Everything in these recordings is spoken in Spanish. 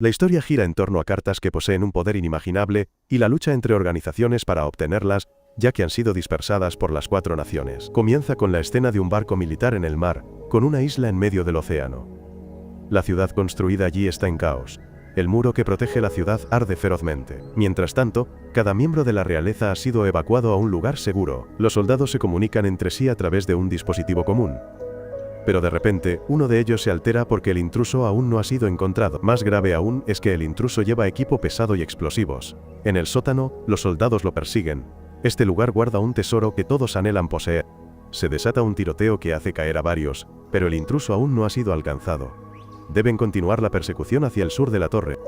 La historia gira en torno a cartas que poseen un poder inimaginable y la lucha entre organizaciones para obtenerlas, ya que han sido dispersadas por las 4 naciones. Comienza con la escena de un barco militar en el mar, con una isla en medio del océano. La ciudad construida allí está en caos. El muro que protege la ciudad arde ferozmente. Mientras tanto, cada miembro de la realeza ha sido evacuado a un lugar seguro. Los soldados se comunican entre sí a través de un dispositivo común. Pero de repente, uno de ellos se altera porque el intruso aún no ha sido encontrado. Más grave aún es que el intruso lleva equipo pesado y explosivos. En el sótano, los soldados lo persiguen. Este lugar guarda un tesoro que todos anhelan poseer. Se desata un tiroteo que hace caer a varios, pero el intruso aún no ha sido alcanzado. Deben continuar la persecución hacia el sur de la torre.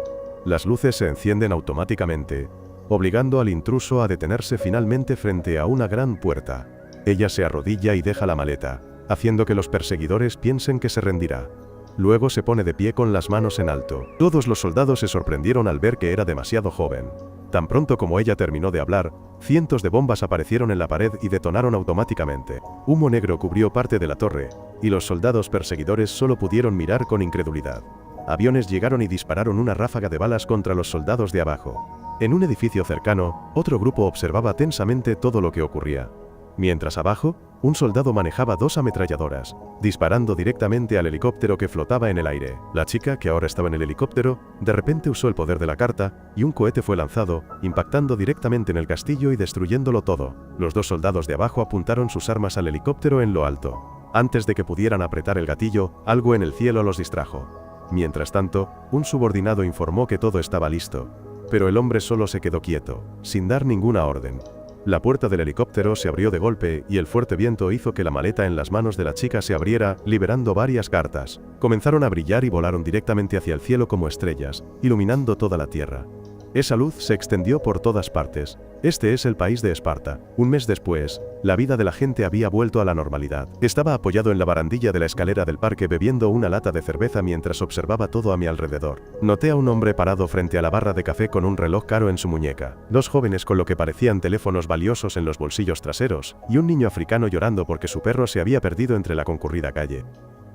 Las luces se encienden automáticamente, obligando al intruso a detenerse finalmente frente a una gran puerta. Ella se arrodilla y deja la maleta, haciendo que los perseguidores piensen que se rendirá. Luego se pone de pie con las manos en alto. Todos los soldados se sorprendieron al ver que era demasiado joven. Tan pronto como ella terminó de hablar, cientos de bombas aparecieron en la pared y detonaron automáticamente. Humo negro cubrió parte de la torre, y los soldados perseguidores solo pudieron mirar con incredulidad. Aviones llegaron y dispararon una ráfaga de balas contra los soldados de abajo. En un edificio cercano, otro grupo observaba tensamente todo lo que ocurría. Mientras abajo, un soldado manejaba 2 ametralladoras, disparando directamente al helicóptero que flotaba en el aire. La chica, que ahora estaba en el helicóptero, de repente usó el poder de la carta, y un cohete fue lanzado, impactando directamente en el castillo y destruyéndolo todo. Los 2 soldados de abajo apuntaron sus armas al helicóptero en lo alto. Antes de que pudieran apretar el gatillo, algo en el cielo los distrajo. Mientras tanto, un subordinado informó que todo estaba listo. Pero el hombre solo se quedó quieto, sin dar ninguna orden. La puerta del helicóptero se abrió de golpe y el fuerte viento hizo que la maleta en las manos de la chica se abriera, liberando varias cartas. Comenzaron a brillar y volaron directamente hacia el cielo como estrellas, iluminando toda la tierra. Esa luz se extendió por todas partes. Este es el país de Esparta. Un mes después, la vida de la gente había vuelto a la normalidad. Estaba apoyado en la barandilla de la escalera del parque bebiendo una lata de cerveza mientras observaba todo a mi alrededor. Noté a un hombre parado frente a la barra de café con un reloj caro en su muñeca, 2 jóvenes con lo que parecían teléfonos valiosos en los bolsillos traseros, y un niño africano llorando porque su perro se había perdido entre la concurrida calle.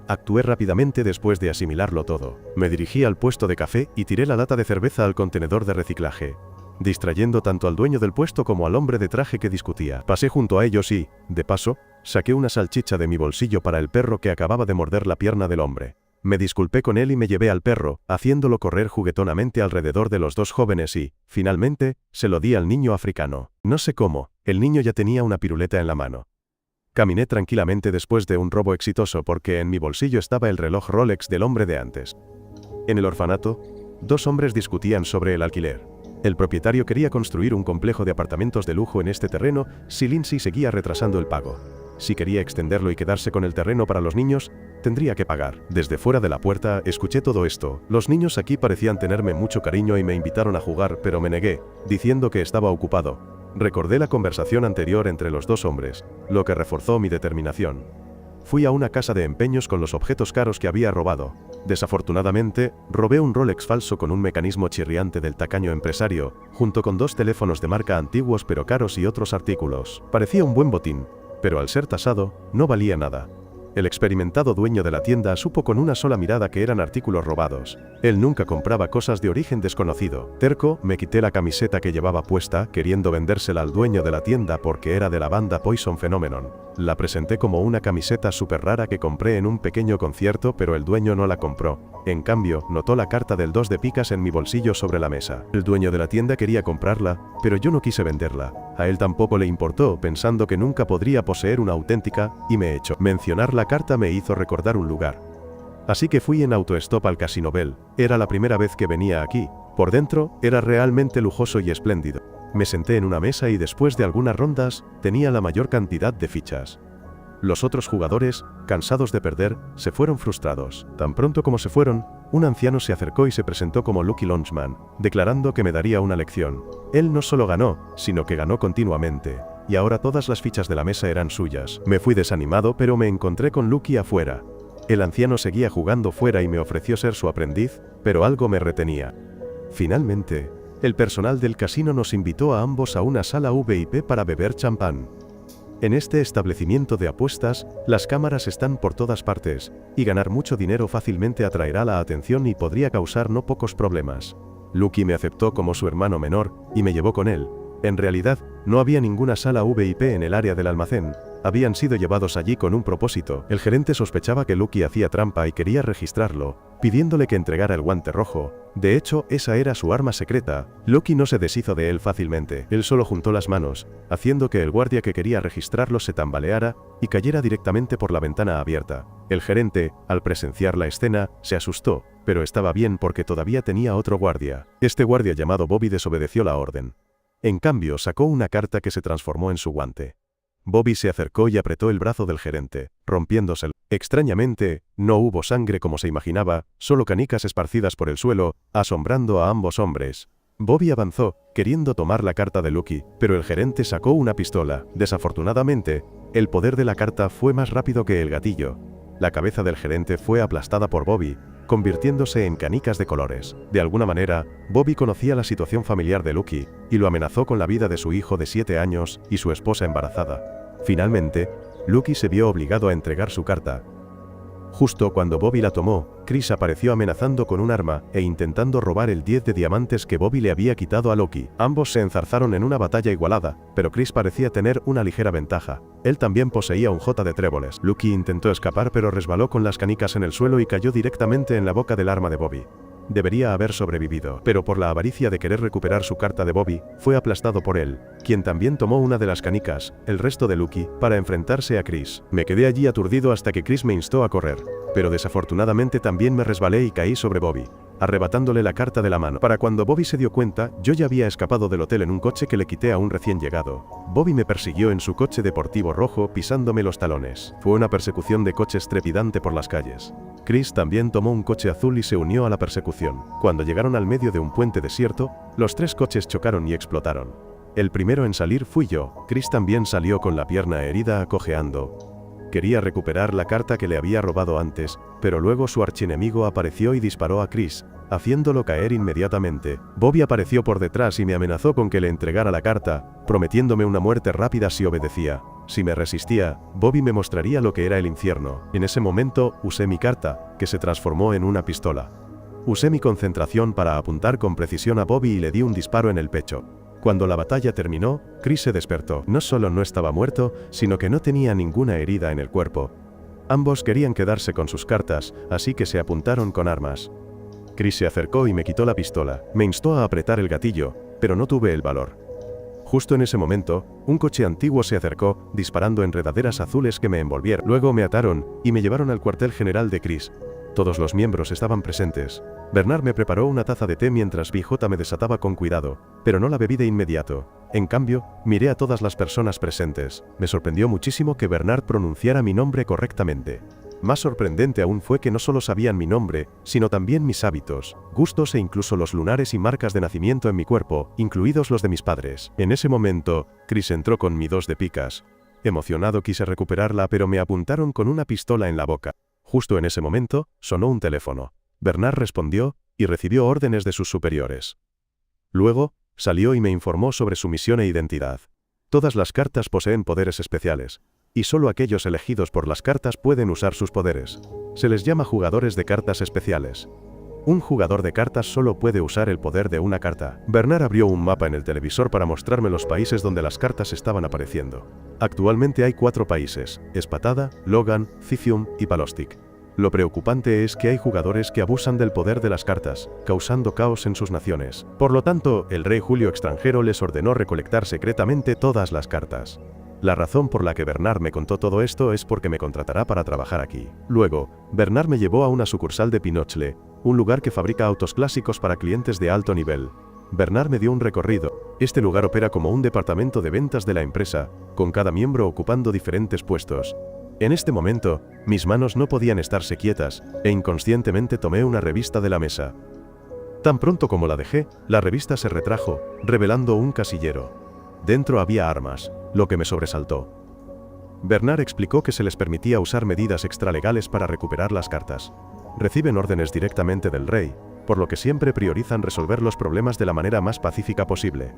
Actué rápidamente después de asimilarlo todo. Me dirigí al puesto de café y tiré la lata de cerveza al contenedor de reciclaje, distrayendo tanto al dueño del puesto como al hombre de traje que discutía. Pasé junto a ellos y, de paso, saqué una salchicha de mi bolsillo para el perro que acababa de morder la pierna del hombre. Me disculpé con él y me llevé al perro, haciéndolo correr juguetonamente alrededor de los 2 jóvenes y, finalmente, se lo di al niño africano. No sé cómo, el niño ya tenía una piruleta en la mano. Caminé tranquilamente después de un robo exitoso porque en mi bolsillo estaba el reloj Rolex del hombre de antes. En el orfanato, 2 hombres discutían sobre el alquiler. El propietario quería construir un complejo de apartamentos de lujo en este terreno si Lindsay seguía retrasando el pago. Si quería extenderlo y quedarse con el terreno para los niños, tendría que pagar. Desde fuera de la puerta, escuché todo esto. Los niños aquí parecían tenerme mucho cariño y me invitaron a jugar, pero me negué, diciendo que estaba ocupado. Recordé la conversación anterior entre los 2 hombres, lo que reforzó mi determinación. Fui a una casa de empeños con los objetos caros que había robado. Desafortunadamente, robé un Rolex falso con un mecanismo chirriante del tacaño empresario, junto con 2 teléfonos de marca antiguos pero caros y otros artículos. Parecía un buen botín, pero al ser tasado, no valía nada. El experimentado dueño de la tienda supo con una sola mirada que eran artículos robados. Él nunca compraba cosas de origen desconocido. Terco, me quité la camiseta que llevaba puesta, queriendo vendérsela al dueño de la tienda porque era de la banda Poison Phenomenon. La presenté como una camiseta súper rara que compré en un pequeño concierto, pero el dueño no la compró. En cambio, notó la carta del 2 de picas en mi bolsillo sobre la mesa. El dueño de la tienda quería comprarla, pero yo no quise venderla. A él tampoco le importó, pensando que nunca podría poseer una auténtica, y me echó. Mencionar la carta me hizo recordar un lugar. Así que fui en autostop al Casino Bell. Era la primera vez que venía aquí. Por dentro, era realmente lujoso y espléndido. Me senté en una mesa y después de algunas rondas, tenía la mayor cantidad de fichas. Los otros jugadores, cansados de perder, se fueron frustrados. Tan pronto como se fueron, un anciano se acercó y se presentó como Lucky Longsman, declarando que me daría una lección. Él no solo ganó, sino que ganó continuamente. Y ahora todas las fichas de la mesa eran suyas. Me fui desanimado, pero me encontré con Lucky afuera. El anciano seguía jugando fuera y me ofreció ser su aprendiz, pero algo me retenía. Finalmente, el personal del casino nos invitó a ambos a una sala VIP para beber champán. En este establecimiento de apuestas, las cámaras están por todas partes, y ganar mucho dinero fácilmente atraerá la atención y podría causar no pocos problemas. Lucky me aceptó como su hermano menor, y me llevó con él. En realidad, no había ninguna sala VIP en el área del almacén. Habían sido llevados allí con un propósito. El gerente sospechaba que Lucky hacía trampa y quería registrarlo, pidiéndole que entregara el guante rojo. De hecho, esa era su arma secreta. Lucky no se deshizo de él fácilmente. Él solo juntó las manos, haciendo que el guardia que quería registrarlo se tambaleara y cayera directamente por la ventana abierta. El gerente, al presenciar la escena, se asustó, pero estaba bien porque todavía tenía otro guardia. Este guardia llamado Bobby desobedeció la orden. En cambio, sacó una carta que se transformó en su guante. Bobby se acercó y apretó el brazo del gerente, rompiéndoselo. Extrañamente, no hubo sangre como se imaginaba, solo canicas esparcidas por el suelo, asombrando a ambos hombres. Bobby avanzó, queriendo tomar la carta de Lucky, pero el gerente sacó una pistola. Desafortunadamente, el poder de la carta fue más rápido que el gatillo. La cabeza del gerente fue aplastada por Bobby, convirtiéndose en canicas de colores. De alguna manera, Bobby conocía la situación familiar de Lucky, y lo amenazó con la vida de su hijo de 7 años y su esposa embarazada. Finalmente, Lucky se vio obligado a entregar su carta. Justo cuando Bobby la tomó, Chris apareció amenazando con un arma e intentando robar el 10 de diamantes que Bobby le había quitado a Lucky. Ambos se enzarzaron en una batalla igualada, pero Chris parecía tener una ligera ventaja. Él también poseía un J de tréboles. Lucky intentó escapar pero resbaló con las canicas en el suelo y cayó directamente en la boca del arma de Bobby. Debería haber sobrevivido, pero por la avaricia de querer recuperar su carta de Bobby, fue aplastado por él, quien también tomó una de las canicas, el resto de Lucky, para enfrentarse a Chris. Me quedé allí aturdido hasta que Chris me instó a correr, pero desafortunadamente también me resbalé y caí sobre Bobby, arrebatándole la carta de la mano. Para cuando Bobby se dio cuenta, yo ya había escapado del hotel en un coche que le quité a un recién llegado. Bobby me persiguió en su coche deportivo rojo pisándome los talones. Fue una persecución de coches trepidante por las calles. Chris también tomó un coche azul y se unió a la persecución. Cuando llegaron al medio de un puente desierto, los 3 coches chocaron y explotaron. El primero en salir fui yo. Chris también salió con la pierna herida cojeando. Quería recuperar la carta que le había robado antes, pero luego su archienemigo apareció y disparó a Chris, haciéndolo caer inmediatamente. Bobby apareció por detrás y me amenazó con que le entregara la carta, prometiéndome una muerte rápida si obedecía. Si me resistía, Bobby me mostraría lo que era el infierno. En ese momento, usé mi carta, que se transformó en una pistola. Usé mi concentración para apuntar con precisión a Bobby y le di un disparo en el pecho. Cuando la batalla terminó, Chris se despertó. No solo no estaba muerto, sino que no tenía ninguna herida en el cuerpo. Ambos querían quedarse con sus cartas, así que se apuntaron con armas. Chris se acercó y me quitó la pistola. Me instó a apretar el gatillo, pero no tuve el valor. Justo en ese momento, un coche antiguo se acercó, disparando enredaderas azules que me envolvieron. Luego me ataron, y me llevaron al cuartel general de Chris. Todos los miembros estaban presentes. Bernard me preparó una taza de té mientras BJ me desataba con cuidado, pero no la bebí de inmediato. En cambio, miré a todas las personas presentes. Me sorprendió muchísimo que Bernard pronunciara mi nombre correctamente. Más sorprendente aún fue que no solo sabían mi nombre, sino también mis hábitos, gustos e incluso los lunares y marcas de nacimiento en mi cuerpo, incluidos los de mis padres. En ese momento, Chris entró con mi 2 de picas. Emocionado quise recuperarla, pero me apuntaron con una pistola en la boca. Justo en ese momento, sonó un teléfono. Bernard respondió, y recibió órdenes de sus superiores. Luego, salió y me informó sobre su misión e identidad. Todas las cartas poseen poderes especiales, y solo aquellos elegidos por las cartas pueden usar sus poderes. Se les llama jugadores de cartas especiales. Un jugador de cartas solo puede usar el poder de una carta. Bernard abrió un mapa en el televisor para mostrarme los países donde las cartas estaban apareciendo. Actualmente hay 4 países: Espatada, Logan, Cithium y Palostic. Lo preocupante es que hay jugadores que abusan del poder de las cartas, causando caos en sus naciones. Por lo tanto, el rey Julio extranjero les ordenó recolectar secretamente todas las cartas. La razón por la que Bernard me contó todo esto es porque me contratará para trabajar aquí. Luego, Bernard me llevó a una sucursal de Pinochle, un lugar que fabrica autos clásicos para clientes de alto nivel. Bernard me dio un recorrido. Este lugar opera como un departamento de ventas de la empresa, con cada miembro ocupando diferentes puestos. En este momento, mis manos no podían estarse quietas, e inconscientemente tomé una revista de la mesa. Tan pronto como la dejé, la revista se retrajo, revelando un casillero. Dentro había armas, lo que me sobresaltó. Bernard explicó que se les permitía usar medidas extralegales para recuperar las cartas. Reciben órdenes directamente del rey, por lo que siempre priorizan resolver los problemas de la manera más pacífica posible.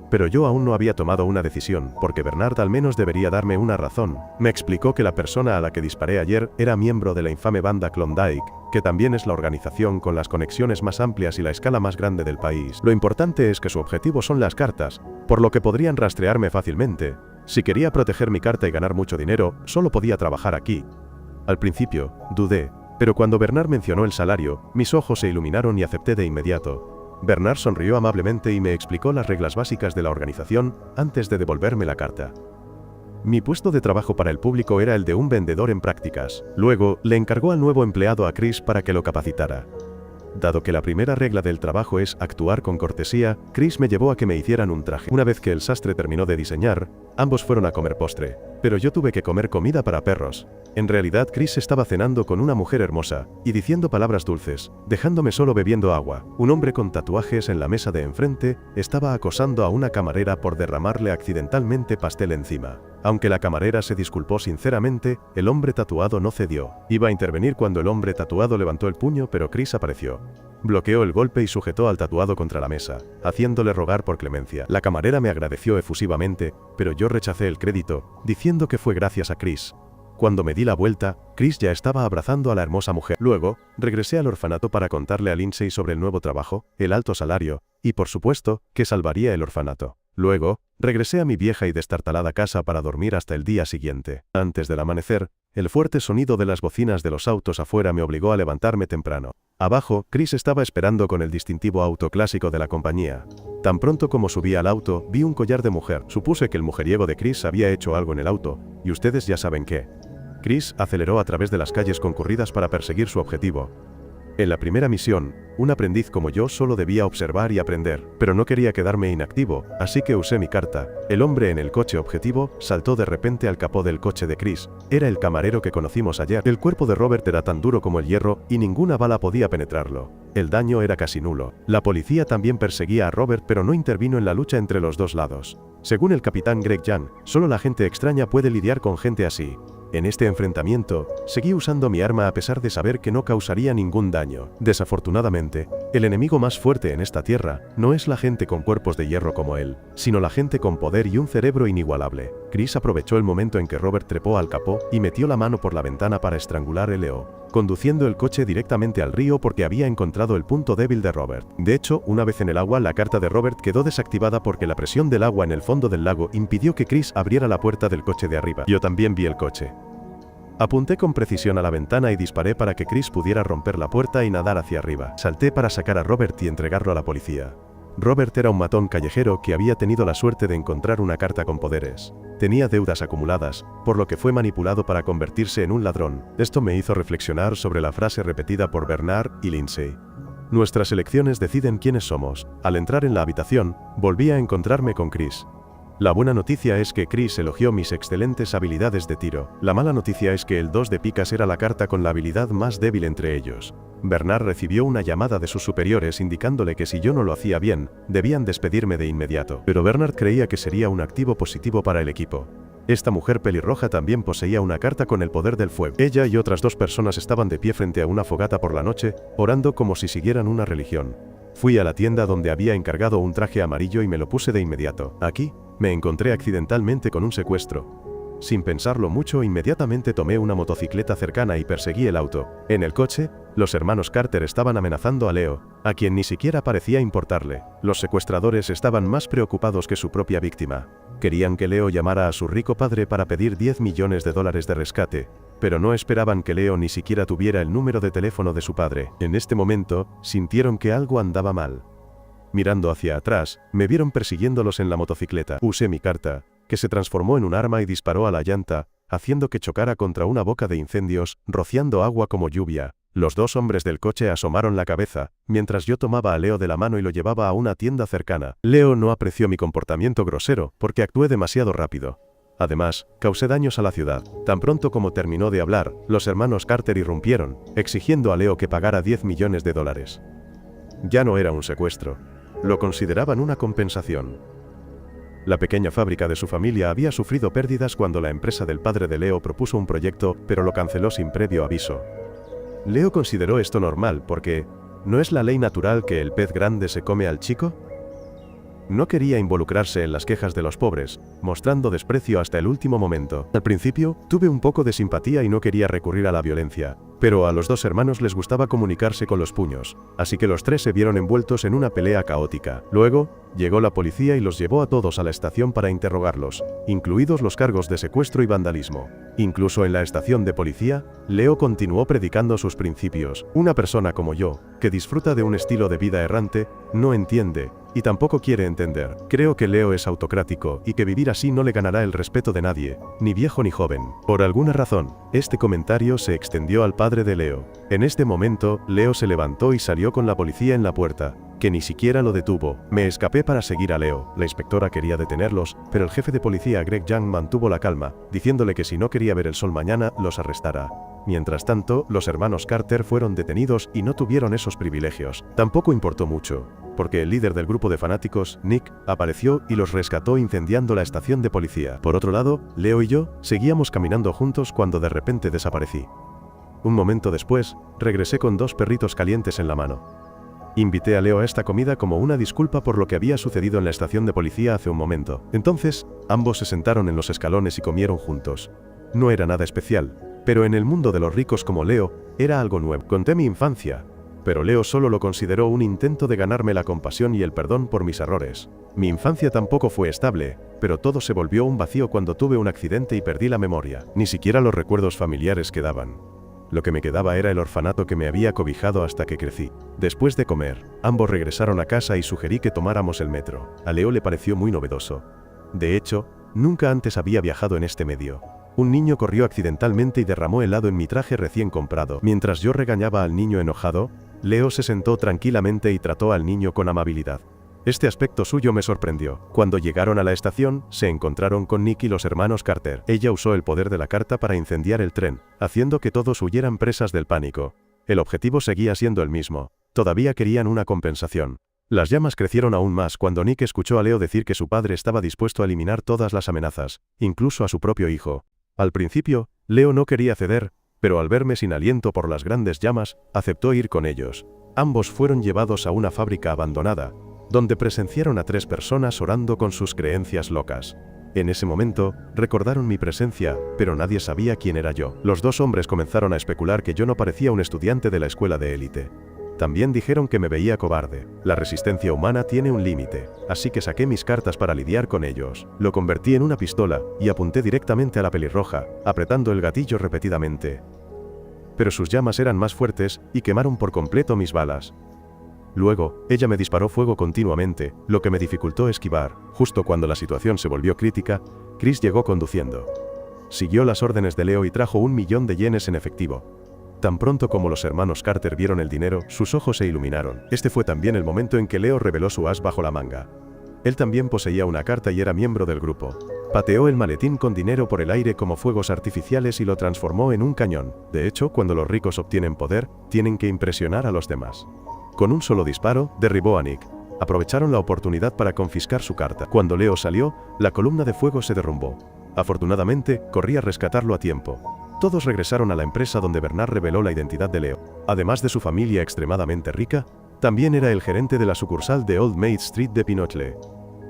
Pero yo aún no había tomado una decisión, porque Bernard al menos debería darme una razón. Me explicó que la persona a la que disparé ayer era miembro de la infame banda Klondike, que también es la organización con las conexiones más amplias y la escala más grande del país. Lo importante es que su objetivo son las cartas, por lo que podrían rastrearme fácilmente. Si quería proteger mi carta y ganar mucho dinero, solo podía trabajar aquí. Al principio, dudé, pero cuando Bernard mencionó el salario, mis ojos se iluminaron y acepté de inmediato. Bernard sonrió amablemente y me explicó las reglas básicas de la organización antes de devolverme la carta. Mi puesto de trabajo para el público era el de un vendedor en prácticas. Luego, le encargó al nuevo empleado a Chris para que lo capacitara. Dado que la primera regla del trabajo es actuar con cortesía, Chris me llevó a que me hicieran un traje. Una vez que el sastre terminó de diseñar, ambos fueron a comer postre. Pero yo tuve que comer comida para perros. En realidad, Chris estaba cenando con una mujer hermosa, y diciendo palabras dulces, dejándome solo bebiendo agua. Un hombre con tatuajes en la mesa de enfrente estaba acosando a una camarera por derramarle accidentalmente pastel encima. Aunque la camarera se disculpó sinceramente, el hombre tatuado no cedió. Iba a intervenir cuando el hombre tatuado levantó el puño, pero Chris apareció. Bloqueó el golpe y sujetó al tatuado contra la mesa, haciéndole rogar por clemencia. La camarera me agradeció efusivamente, pero yo rechacé el crédito, diciendo que fue gracias a Chris. Cuando me di la vuelta, Chris ya estaba abrazando a la hermosa mujer. Luego, regresé al orfanato para contarle a Lindsay sobre el nuevo trabajo, el alto salario, y por supuesto, que salvaría el orfanato. Luego, regresé a mi vieja y destartalada casa para dormir hasta el día siguiente. Antes del amanecer, el fuerte sonido de las bocinas de los autos afuera me obligó a levantarme temprano. Abajo, Chris estaba esperando con el distintivo auto clásico de la compañía. Tan pronto como subí al auto, vi un collar de mujer. Supuse que el mujeriego de Chris había hecho algo en el auto, y ustedes ya saben qué. Chris aceleró a través de las calles concurridas para perseguir su objetivo. En la primera misión, un aprendiz como yo solo debía observar y aprender, pero no quería quedarme inactivo, así que usé mi carta. El hombre en el coche objetivo saltó de repente al capó del coche de Chris. Era el camarero que conocimos ayer. El cuerpo de Robert era tan duro como el hierro, y ninguna bala podía penetrarlo. El daño era casi nulo. La policía también perseguía a Robert, pero no intervino en la lucha entre los dos lados. Según el capitán Greg Young, solo la gente extraña puede lidiar con gente así. En este enfrentamiento, seguí usando mi arma a pesar de saber que no causaría ningún daño. Desafortunadamente, el enemigo más fuerte en esta tierra no es la gente con cuerpos de hierro como él, sino la gente con poder y un cerebro inigualable. Chris aprovechó el momento en que Robert trepó al capó y metió la mano por la ventana para estrangular a Leo, conduciendo el coche directamente al río porque había encontrado el punto débil de Robert. De hecho, una vez en el agua, la carta de Robert quedó desactivada porque la presión del agua en el fondo del lago impidió que Chris abriera la puerta del coche de arriba. Yo también vi el coche. Apunté con precisión a la ventana y disparé para que Chris pudiera romper la puerta y nadar hacia arriba. Salté para sacar a Robert y entregarlo a la policía. Robert era un matón callejero que había tenido la suerte de encontrar una carta con poderes. Tenía deudas acumuladas, por lo que fue manipulado para convertirse en un ladrón. Esto me hizo reflexionar sobre la frase repetida por Bernard y Lindsay. Nuestras elecciones deciden quiénes somos. Al entrar en la habitación, volví a encontrarme con Chris. La buena noticia es que Chris elogió mis excelentes habilidades de tiro. La mala noticia es que el 2 de picas era la carta con la habilidad más débil entre ellos. Bernard recibió una llamada de sus superiores indicándole que si yo no lo hacía bien, debían despedirme de inmediato. Pero Bernard creía que sería un activo positivo para el equipo. Esta mujer pelirroja también poseía una carta con el poder del fuego. Ella y otras 2 personas estaban de pie frente a una fogata por la noche, orando como si siguieran una religión. Fui a la tienda donde había encargado un traje amarillo y me lo puse de inmediato. Aquí, me encontré accidentalmente con un secuestro. Sin pensarlo mucho, inmediatamente tomé una motocicleta cercana y perseguí el auto. En el coche, los hermanos Carter estaban amenazando a Leo, a quien ni siquiera parecía importarle. Los secuestradores estaban más preocupados que su propia víctima. Querían que Leo llamara a su rico padre para pedir $10 millones de rescate, pero no esperaban que Leo ni siquiera tuviera el número de teléfono de su padre. En este momento, sintieron que algo andaba mal. Mirando hacia atrás, me vieron persiguiéndolos en la motocicleta. Usé mi carta, que se transformó en un arma y disparó a la llanta, haciendo que chocara contra una boca de incendios, rociando agua como lluvia. Los 2 hombres del coche asomaron la cabeza, mientras yo tomaba a Leo de la mano y lo llevaba a una tienda cercana. Leo no apreció mi comportamiento grosero, porque actué demasiado rápido. Además, causé daños a la ciudad. Tan pronto como terminó de hablar, los hermanos Carter irrumpieron, exigiendo a Leo que pagara $10 millones. Ya no era un secuestro. Lo consideraban una compensación. La pequeña fábrica de su familia había sufrido pérdidas cuando la empresa del padre de Leo propuso un proyecto, pero lo canceló sin previo aviso. Leo consideró esto normal porque, ¿no es la ley natural que el pez grande se come al chico? No quería involucrarse en las quejas de los pobres, mostrando desprecio hasta el último momento. Al principio, tuve un poco de simpatía y no quería recurrir a la violencia, pero a los dos hermanos les gustaba comunicarse con los puños, así que los tres se vieron envueltos en una pelea caótica. Luego, llegó la policía y los llevó a todos a la estación para interrogarlos, incluidos los cargos de secuestro y vandalismo. Incluso en la estación de policía, Leo continuó predicando sus principios. Una persona como yo, que disfruta de un estilo de vida errante, no entiende, y tampoco quiere entender. Creo que Leo es autocrático y que vivir así no le ganará el respeto de nadie, ni viejo ni joven. Por alguna razón, este comentario se extendió al padre de Leo. En este momento, Leo se levantó y salió con la policía en la puerta, que ni siquiera lo detuvo. Me escapé para seguir a Leo. La inspectora quería detenerlos, pero el jefe de policía Greg Young mantuvo la calma, diciéndole que si no quería ver el sol mañana, los arrestara. Mientras tanto, los hermanos Carter fueron detenidos y no tuvieron esos privilegios. Tampoco importó mucho, porque el líder del grupo de fanáticos, Nick, apareció y los rescató incendiando la estación de policía. Por otro lado, Leo y yo seguíamos caminando juntos cuando de repente desaparecí. Un momento después, regresé con 2 perritos calientes en la mano. Invité a Leo a esta comida como una disculpa por lo que había sucedido en la estación de policía hace un momento. Entonces, ambos se sentaron en los escalones y comieron juntos. No era nada especial, pero en el mundo de los ricos como Leo, era algo nuevo. Conté mi infancia, pero Leo solo lo consideró un intento de ganarme la compasión y el perdón por mis errores. Mi infancia tampoco fue estable, pero todo se volvió un vacío cuando tuve un accidente y perdí la memoria. Ni siquiera los recuerdos familiares quedaban. Lo que me quedaba era el orfanato que me había cobijado hasta que crecí. Después de comer, ambos regresaron a casa y sugerí que tomáramos el metro. A Leo le pareció muy novedoso. De hecho, nunca antes había viajado en este medio. Un niño corrió accidentalmente y derramó helado en mi traje recién comprado. Mientras yo regañaba al niño enojado, Leo se sentó tranquilamente y trató al niño con amabilidad. Este aspecto suyo me sorprendió. Cuando llegaron a la estación, se encontraron con Nick y los hermanos Carter. Ella usó el poder de la carta para incendiar el tren, haciendo que todos huyeran presas del pánico. El objetivo seguía siendo el mismo. Todavía querían una compensación. Las llamas crecieron aún más cuando Nick escuchó a Leo decir que su padre estaba dispuesto a eliminar todas las amenazas, incluso a su propio hijo. Al principio, Leo no quería ceder, pero al verme sin aliento por las grandes llamas, aceptó ir con ellos. Ambos fueron llevados a una fábrica abandonada, donde presenciaron a 3 personas orando con sus creencias locas. En ese momento, recordaron mi presencia, pero nadie sabía quién era yo. Los 2 hombres comenzaron a especular que yo no parecía un estudiante de la escuela de élite. También dijeron que me veía cobarde. La resistencia humana tiene un límite, así que saqué mis cartas para lidiar con ellos. Lo convertí en una pistola y apunté directamente a la pelirroja, apretando el gatillo repetidamente. Pero sus llamas eran más fuertes y quemaron por completo mis balas. Luego, ella me disparó fuego continuamente, lo que me dificultó esquivar. Justo cuando la situación se volvió crítica, Chris llegó conduciendo. Siguió las órdenes de Leo y trajo 1 millón de yenes en efectivo. Tan pronto como los hermanos Carter vieron el dinero, sus ojos se iluminaron. Este fue también el momento en que Leo reveló su as bajo la manga. Él también poseía una carta y era miembro del grupo. Pateó el maletín con dinero por el aire como fuegos artificiales y lo transformó en un cañón. De hecho, cuando los ricos obtienen poder, tienen que impresionar a los demás. Con un solo disparo, derribó a Nick. Aprovecharon la oportunidad para confiscar su carta. Cuando Leo salió, la columna de fuego se derrumbó. Afortunadamente, corrí a rescatarlo a tiempo. Todos regresaron a la empresa donde Bernard reveló la identidad de Leo. Además de su familia extremadamente rica, también era el gerente de la sucursal de Old Maid Street de Pinochle.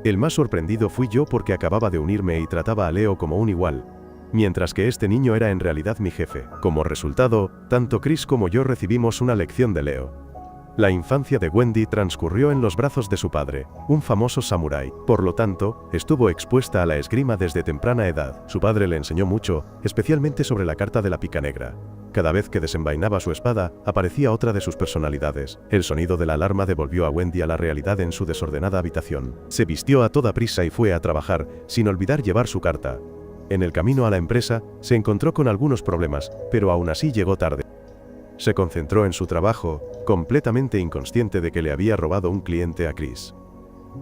El más sorprendido fui yo porque acababa de unirme y trataba a Leo como un igual, mientras que este niño era en realidad mi jefe. Como resultado, tanto Chris como yo recibimos una lección de Leo. La infancia de Wendy transcurrió en los brazos de su padre, un famoso samurái. Por lo tanto, estuvo expuesta a la esgrima desde temprana edad. Su padre le enseñó mucho, especialmente sobre la carta de la pica negra. Cada vez que desenvainaba su espada, aparecía otra de sus personalidades. El sonido de la alarma devolvió a Wendy a la realidad en su desordenada habitación. Se vistió a toda prisa y fue a trabajar, sin olvidar llevar su carta. En el camino a la empresa, se encontró con algunos problemas, pero aún así llegó tarde. Se concentró en su trabajo, completamente inconsciente de que le había robado un cliente a Chris.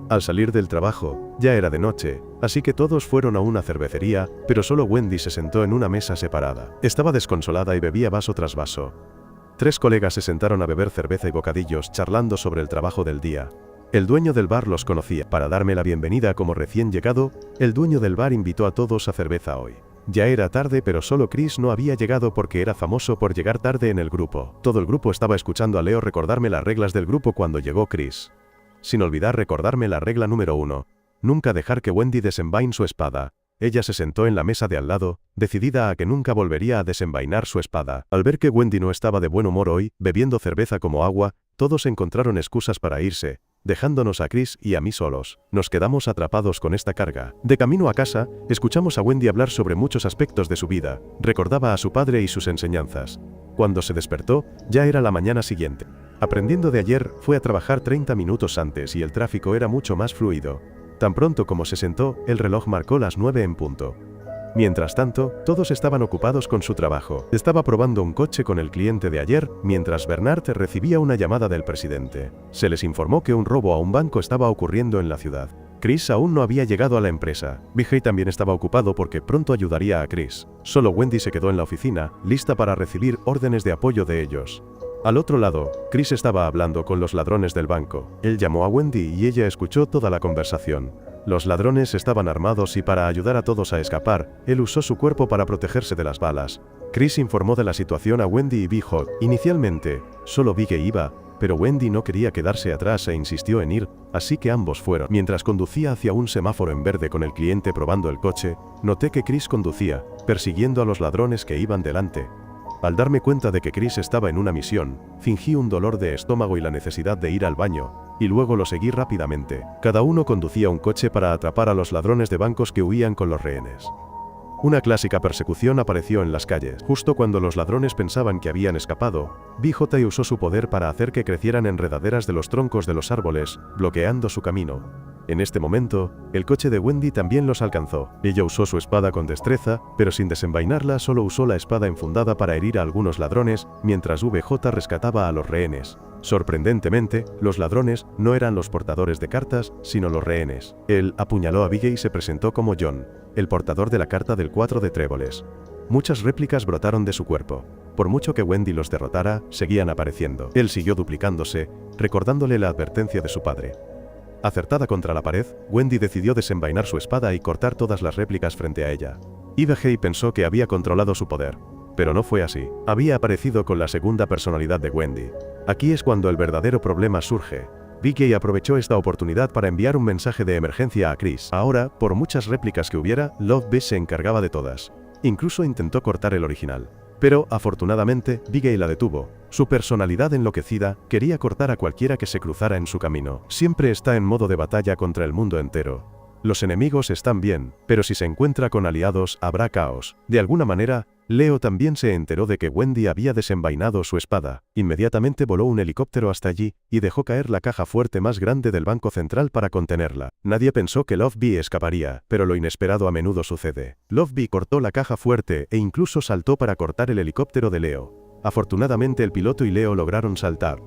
Al salir del trabajo, ya era de noche, así que todos fueron a una cervecería, pero solo Wendy se sentó en una mesa separada. Estaba desconsolada y bebía vaso tras vaso. 3 colegas se sentaron a beber cerveza y bocadillos charlando sobre el trabajo del día. El dueño del bar los conocía. Para darme la bienvenida como recién llegado, el dueño del bar invitó a todos a cerveza hoy. Ya era tarde, pero solo Chris no había llegado porque era famoso por llegar tarde en el grupo. Todo el grupo estaba escuchando a Leo recordarme las reglas del grupo cuando llegó Chris. sin olvidar recordarme la regla número 1. Nunca dejar que Wendy desenvaine su espada. Ella se sentó en la mesa de al lado, decidida a que nunca volvería a desenvainar su espada. Al ver que Wendy no estaba de buen humor hoy, bebiendo cerveza como agua, todos encontraron excusas para irse, dejándonos a Chris y a mí solos. Nos quedamos atrapados con esta carga. De camino a casa, escuchamos a Wendy hablar sobre muchos aspectos de su vida. Recordaba a su padre y sus enseñanzas. Cuando se despertó, ya era la mañana siguiente. Aprendiendo de ayer, fue a trabajar 30 minutos antes y el tráfico era mucho más fluido. Tan pronto como se sentó, el reloj marcó las 9 en punto. Mientras tanto, todos estaban ocupados con su trabajo. Estaba probando un coche con el cliente de ayer, mientras Bernard recibía una llamada del presidente. Se les informó que un robo a un banco estaba ocurriendo en la ciudad. Chris aún no había llegado a la empresa. Vijay también estaba ocupado porque pronto ayudaría a Chris. Solo Wendy se quedó en la oficina, lista para recibir órdenes de apoyo de ellos. Al otro lado, Chris estaba hablando con los ladrones del banco. Él llamó a Wendy y ella escuchó toda la conversación. Los ladrones estaban armados y para ayudar a todos a escapar, él usó su cuerpo para protegerse de las balas. Chris informó de la situación a Wendy y Big Hot. Inicialmente, solo Big iba, pero Wendy no quería quedarse atrás e insistió en ir, así que ambos fueron. Mientras conducía hacia un semáforo en verde con el cliente probando el coche, noté que Chris conducía, persiguiendo a los ladrones que iban delante. Al darme cuenta de que Chris estaba en una misión, fingí un dolor de estómago y la necesidad de ir al baño, y luego lo seguí rápidamente. Cada uno conducía un coche para atrapar a los ladrones de bancos que huían con los rehenes. Una clásica persecución apareció en las calles. Justo cuando los ladrones pensaban que habían escapado, BJ usó su poder para hacer que crecieran enredaderas de los troncos de los árboles, bloqueando su camino. En este momento, el coche de Wendy también los alcanzó. Ella usó su espada con destreza, pero sin desenvainarla solo usó la espada enfundada para herir a algunos ladrones, mientras VJ rescataba a los rehenes. Sorprendentemente, los ladrones no eran los portadores de cartas, sino los rehenes. Él apuñaló a Biggie y se presentó como John, el portador de la carta del 4 de tréboles. Muchas réplicas brotaron de su cuerpo. Por mucho que Wendy los derrotara, seguían apareciendo. Él siguió duplicándose, recordándole la advertencia de su padre. Acertada contra la pared, Wendy decidió desenvainar su espada y cortar todas las réplicas frente a ella. Vijay pensó que había controlado su poder. Pero no fue así. Había aparecido con la segunda personalidad de Wendy. Aquí es cuando el verdadero problema surge. Vijay aprovechó esta oportunidad para enviar un mensaje de emergencia a Chris. Ahora, por muchas réplicas que hubiera, Love Beast se encargaba de todas. Incluso intentó cortar el original. Pero, afortunadamente, Vijay la detuvo. Su personalidad enloquecida quería cortar a cualquiera que se cruzara en su camino. Siempre está en modo de batalla contra el mundo entero. Los enemigos están bien, pero si se encuentra con aliados, habrá caos. De alguna manera, Leo también se enteró de que Wendy había desenvainado su espada. Inmediatamente voló un helicóptero hasta allí, y dejó caer la caja fuerte más grande del Banco Central para contenerla. Nadie pensó que Love Bee escaparía, pero lo inesperado a menudo sucede. Love Bee cortó la caja fuerte e incluso saltó para cortar el helicóptero de Leo. Afortunadamente el piloto y Leo lograron saltar.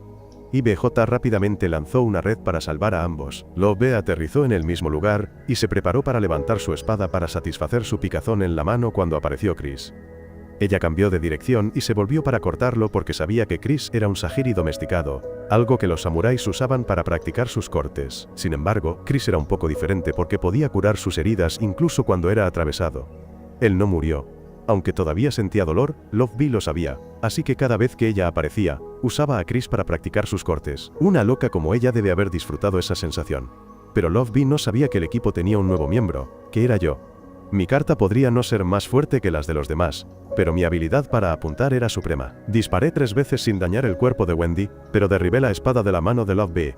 BJ rápidamente lanzó una red para salvar a ambos. Love Bee aterrizó en el mismo lugar, y se preparó para levantar su espada para satisfacer su picazón en la mano cuando apareció Chris. Ella cambió de dirección y se volvió para cortarlo porque sabía que Chris era un sahiri domesticado, algo que los samuráis usaban para practicar sus cortes. Sin embargo, Chris era un poco diferente porque podía curar sus heridas incluso cuando era atravesado. Él no murió. Aunque todavía sentía dolor, Love Bee lo sabía, así que cada vez que ella aparecía, usaba a Chris para practicar sus cortes. Una loca como ella debe haber disfrutado esa sensación. Pero Love Bee no sabía que el equipo tenía un nuevo miembro, que era yo. Mi carta podría no ser más fuerte que las de los demás, pero mi habilidad para apuntar era suprema. Disparé 3 veces sin dañar el cuerpo de Wendy, pero derribé la espada de la mano de Love Bee.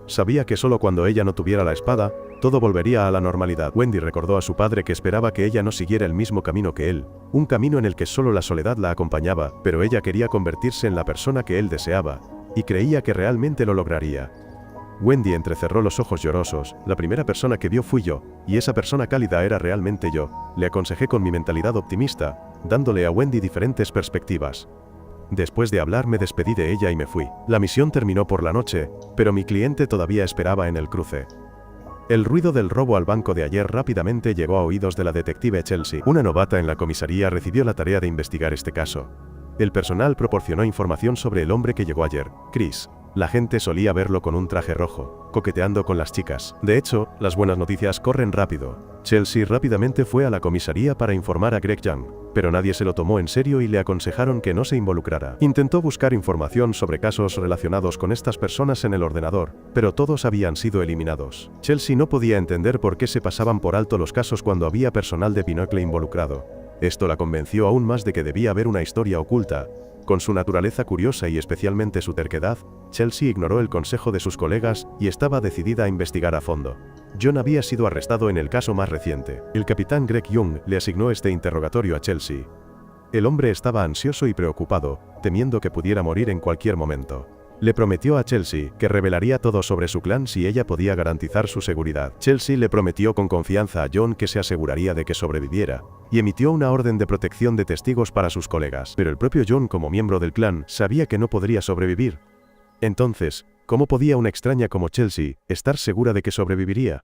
Sabía que solo cuando ella no tuviera la espada, todo volvería a la normalidad. Wendy recordó a su padre que esperaba que ella no siguiera el mismo camino que él, un camino en el que solo la soledad la acompañaba, pero ella quería convertirse en la persona que él deseaba, y creía que realmente lo lograría. Wendy entrecerró los ojos llorosos. La primera persona que vio fui yo, y esa persona cálida era realmente yo. Le aconsejé con mi mentalidad optimista, dándole a Wendy diferentes perspectivas. Después de hablar me despedí de ella y me fui. La misión terminó por la noche, pero mi cliente todavía esperaba en el cruce. El ruido del robo al banco de ayer rápidamente llegó a oídos de la detective Chelsea. Una novata en la comisaría recibió la tarea de investigar este caso. El personal proporcionó información sobre el hombre que llegó ayer, Chris. La gente solía verlo con un traje rojo, coqueteando con las chicas. De hecho, las buenas noticias corren rápido. Chelsea rápidamente fue a la comisaría para informar a Greg Young, pero nadie se lo tomó en serio y le aconsejaron que no se involucrara. Intentó buscar información sobre casos relacionados con estas personas en el ordenador, pero todos habían sido eliminados. Chelsea no podía entender por qué se pasaban por alto los casos cuando había personal de Pinnacle involucrado. Esto la convenció aún más de que debía haber una historia oculta. Con su naturaleza curiosa y especialmente su terquedad, Chelsea ignoró el consejo de sus colegas y estaba decidida a investigar a fondo. John había sido arrestado en el caso más reciente. El capitán Greg Young le asignó este interrogatorio a Chelsea. El hombre estaba ansioso y preocupado, temiendo que pudiera morir en cualquier momento. Le prometió a Chelsea que revelaría todo sobre su clan si ella podía garantizar su seguridad. Chelsea le prometió con confianza a John que se aseguraría de que sobreviviera, y emitió una orden de protección de testigos para sus colegas. Pero el propio John, como miembro del clan, sabía que no podría sobrevivir. Entonces, ¿cómo podía una extraña como Chelsea estar segura de que sobreviviría?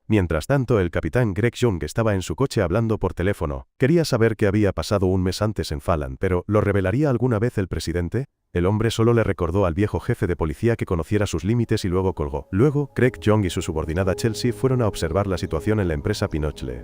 Mientras tanto, el capitán Greg Young estaba en su coche hablando por teléfono. Quería saber qué había pasado un mes antes en Fallon, pero ¿lo revelaría alguna vez el presidente? El hombre solo le recordó al viejo jefe de policía que conociera sus límites y luego colgó. Luego, Greg Young y su subordinada Chelsea fueron a observar la situación en la empresa Pinnacle.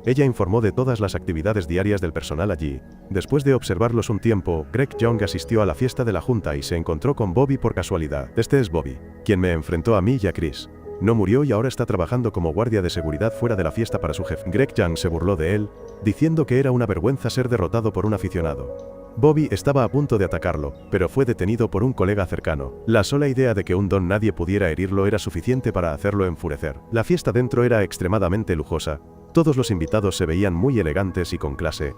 Ella informó de todas las actividades diarias del personal allí. Después de observarlos un tiempo, Greg Young asistió a la fiesta de la junta y se encontró con Bobby por casualidad. Este es Bobby, quien me enfrentó a mí y a Chris. No murió y ahora está trabajando como guardia de seguridad fuera de la fiesta para su jefe. Greg Young se burló de él, diciendo que era una vergüenza ser derrotado por un aficionado. Bobby estaba a punto de atacarlo, pero fue detenido por un colega cercano. La sola idea de que un don nadie pudiera herirlo era suficiente para hacerlo enfurecer. La fiesta dentro era extremadamente lujosa. Todos los invitados se veían muy elegantes y con clase.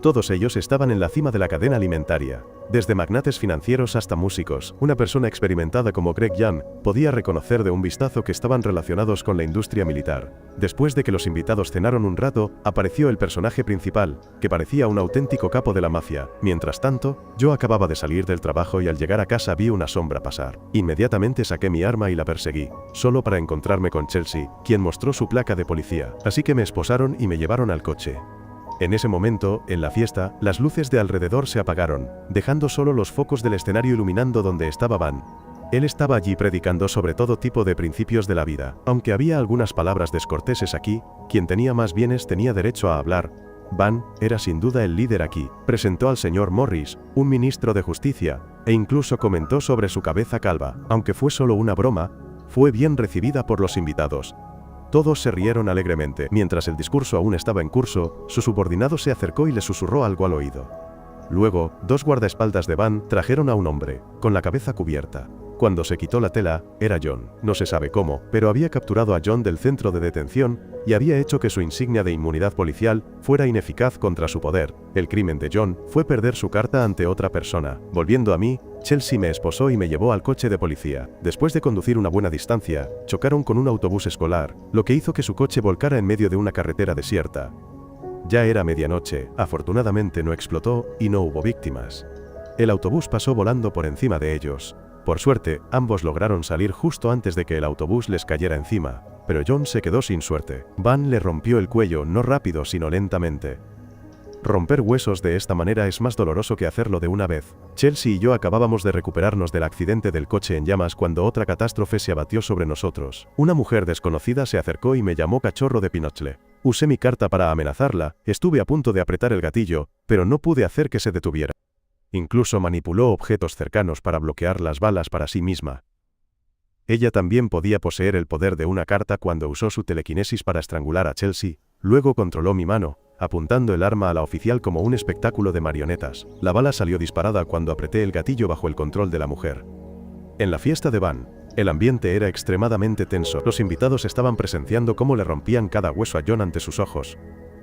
Todos ellos estaban en la cima de la cadena alimentaria. Desde magnates financieros hasta músicos, una persona experimentada como Greg Young podía reconocer de un vistazo que estaban relacionados con la industria militar. Después de que los invitados cenaron un rato, apareció el personaje principal, que parecía un auténtico capo de la mafia. Mientras tanto, yo acababa de salir del trabajo y al llegar a casa vi una sombra pasar. Inmediatamente saqué mi arma y la perseguí, solo para encontrarme con Chelsea, quien mostró su placa de policía. Así que me esposaron y me llevaron al coche. En ese momento, en la fiesta, las luces de alrededor se apagaron, dejando solo los focos del escenario iluminando donde estaba Van. Él estaba allí predicando sobre todo tipo de principios de la vida. Aunque había algunas palabras descorteses aquí, quien tenía más bienes tenía derecho a hablar. Van era sin duda el líder aquí. Presentó al señor Morris, un ministro de justicia, e incluso comentó sobre su cabeza calva. Aunque fue solo una broma, fue bien recibida por los invitados. Todos se rieron alegremente. Mientras el discurso aún estaba en curso, su subordinado se acercó y le susurró algo al oído. Luego, dos guardaespaldas de Van trajeron a un hombre, con la cabeza cubierta. Cuando se quitó la tela, era John. No se sabe cómo, pero había capturado a John del centro de detención y había hecho que su insignia de inmunidad policial fuera ineficaz contra su poder. El crimen de John fue perder su carta ante otra persona. Volviendo a mí, Chelsea me esposó y me llevó al coche de policía. Después de conducir una buena distancia, chocaron con un autobús escolar, lo que hizo que su coche volcara en medio de una carretera desierta. Ya era medianoche, afortunadamente no explotó y no hubo víctimas. El autobús pasó volando por encima de ellos. Por suerte, ambos lograron salir justo antes de que el autobús les cayera encima, pero John se quedó sin suerte. Van le rompió el cuello, no rápido sino lentamente. Romper huesos de esta manera es más doloroso que hacerlo de una vez. Chelsea y yo acabábamos de recuperarnos del accidente del coche en llamas cuando otra catástrofe se abatió sobre nosotros. Una mujer desconocida se acercó y me llamó cachorro de Pinnacle. Usé mi carta para amenazarla, estuve a punto de apretar el gatillo, pero no pude hacer que se detuviera. Incluso manipuló objetos cercanos para bloquear las balas para sí misma. Ella también podía poseer el poder de una carta cuando usó su telequinesis para estrangular a Chelsea. Luego controló mi mano, apuntando el arma a la oficial como un espectáculo de marionetas. La bala salió disparada cuando apreté el gatillo bajo el control de la mujer. En la fiesta de Van, el ambiente era extremadamente tenso. Los invitados estaban presenciando cómo le rompían cada hueso a John ante sus ojos.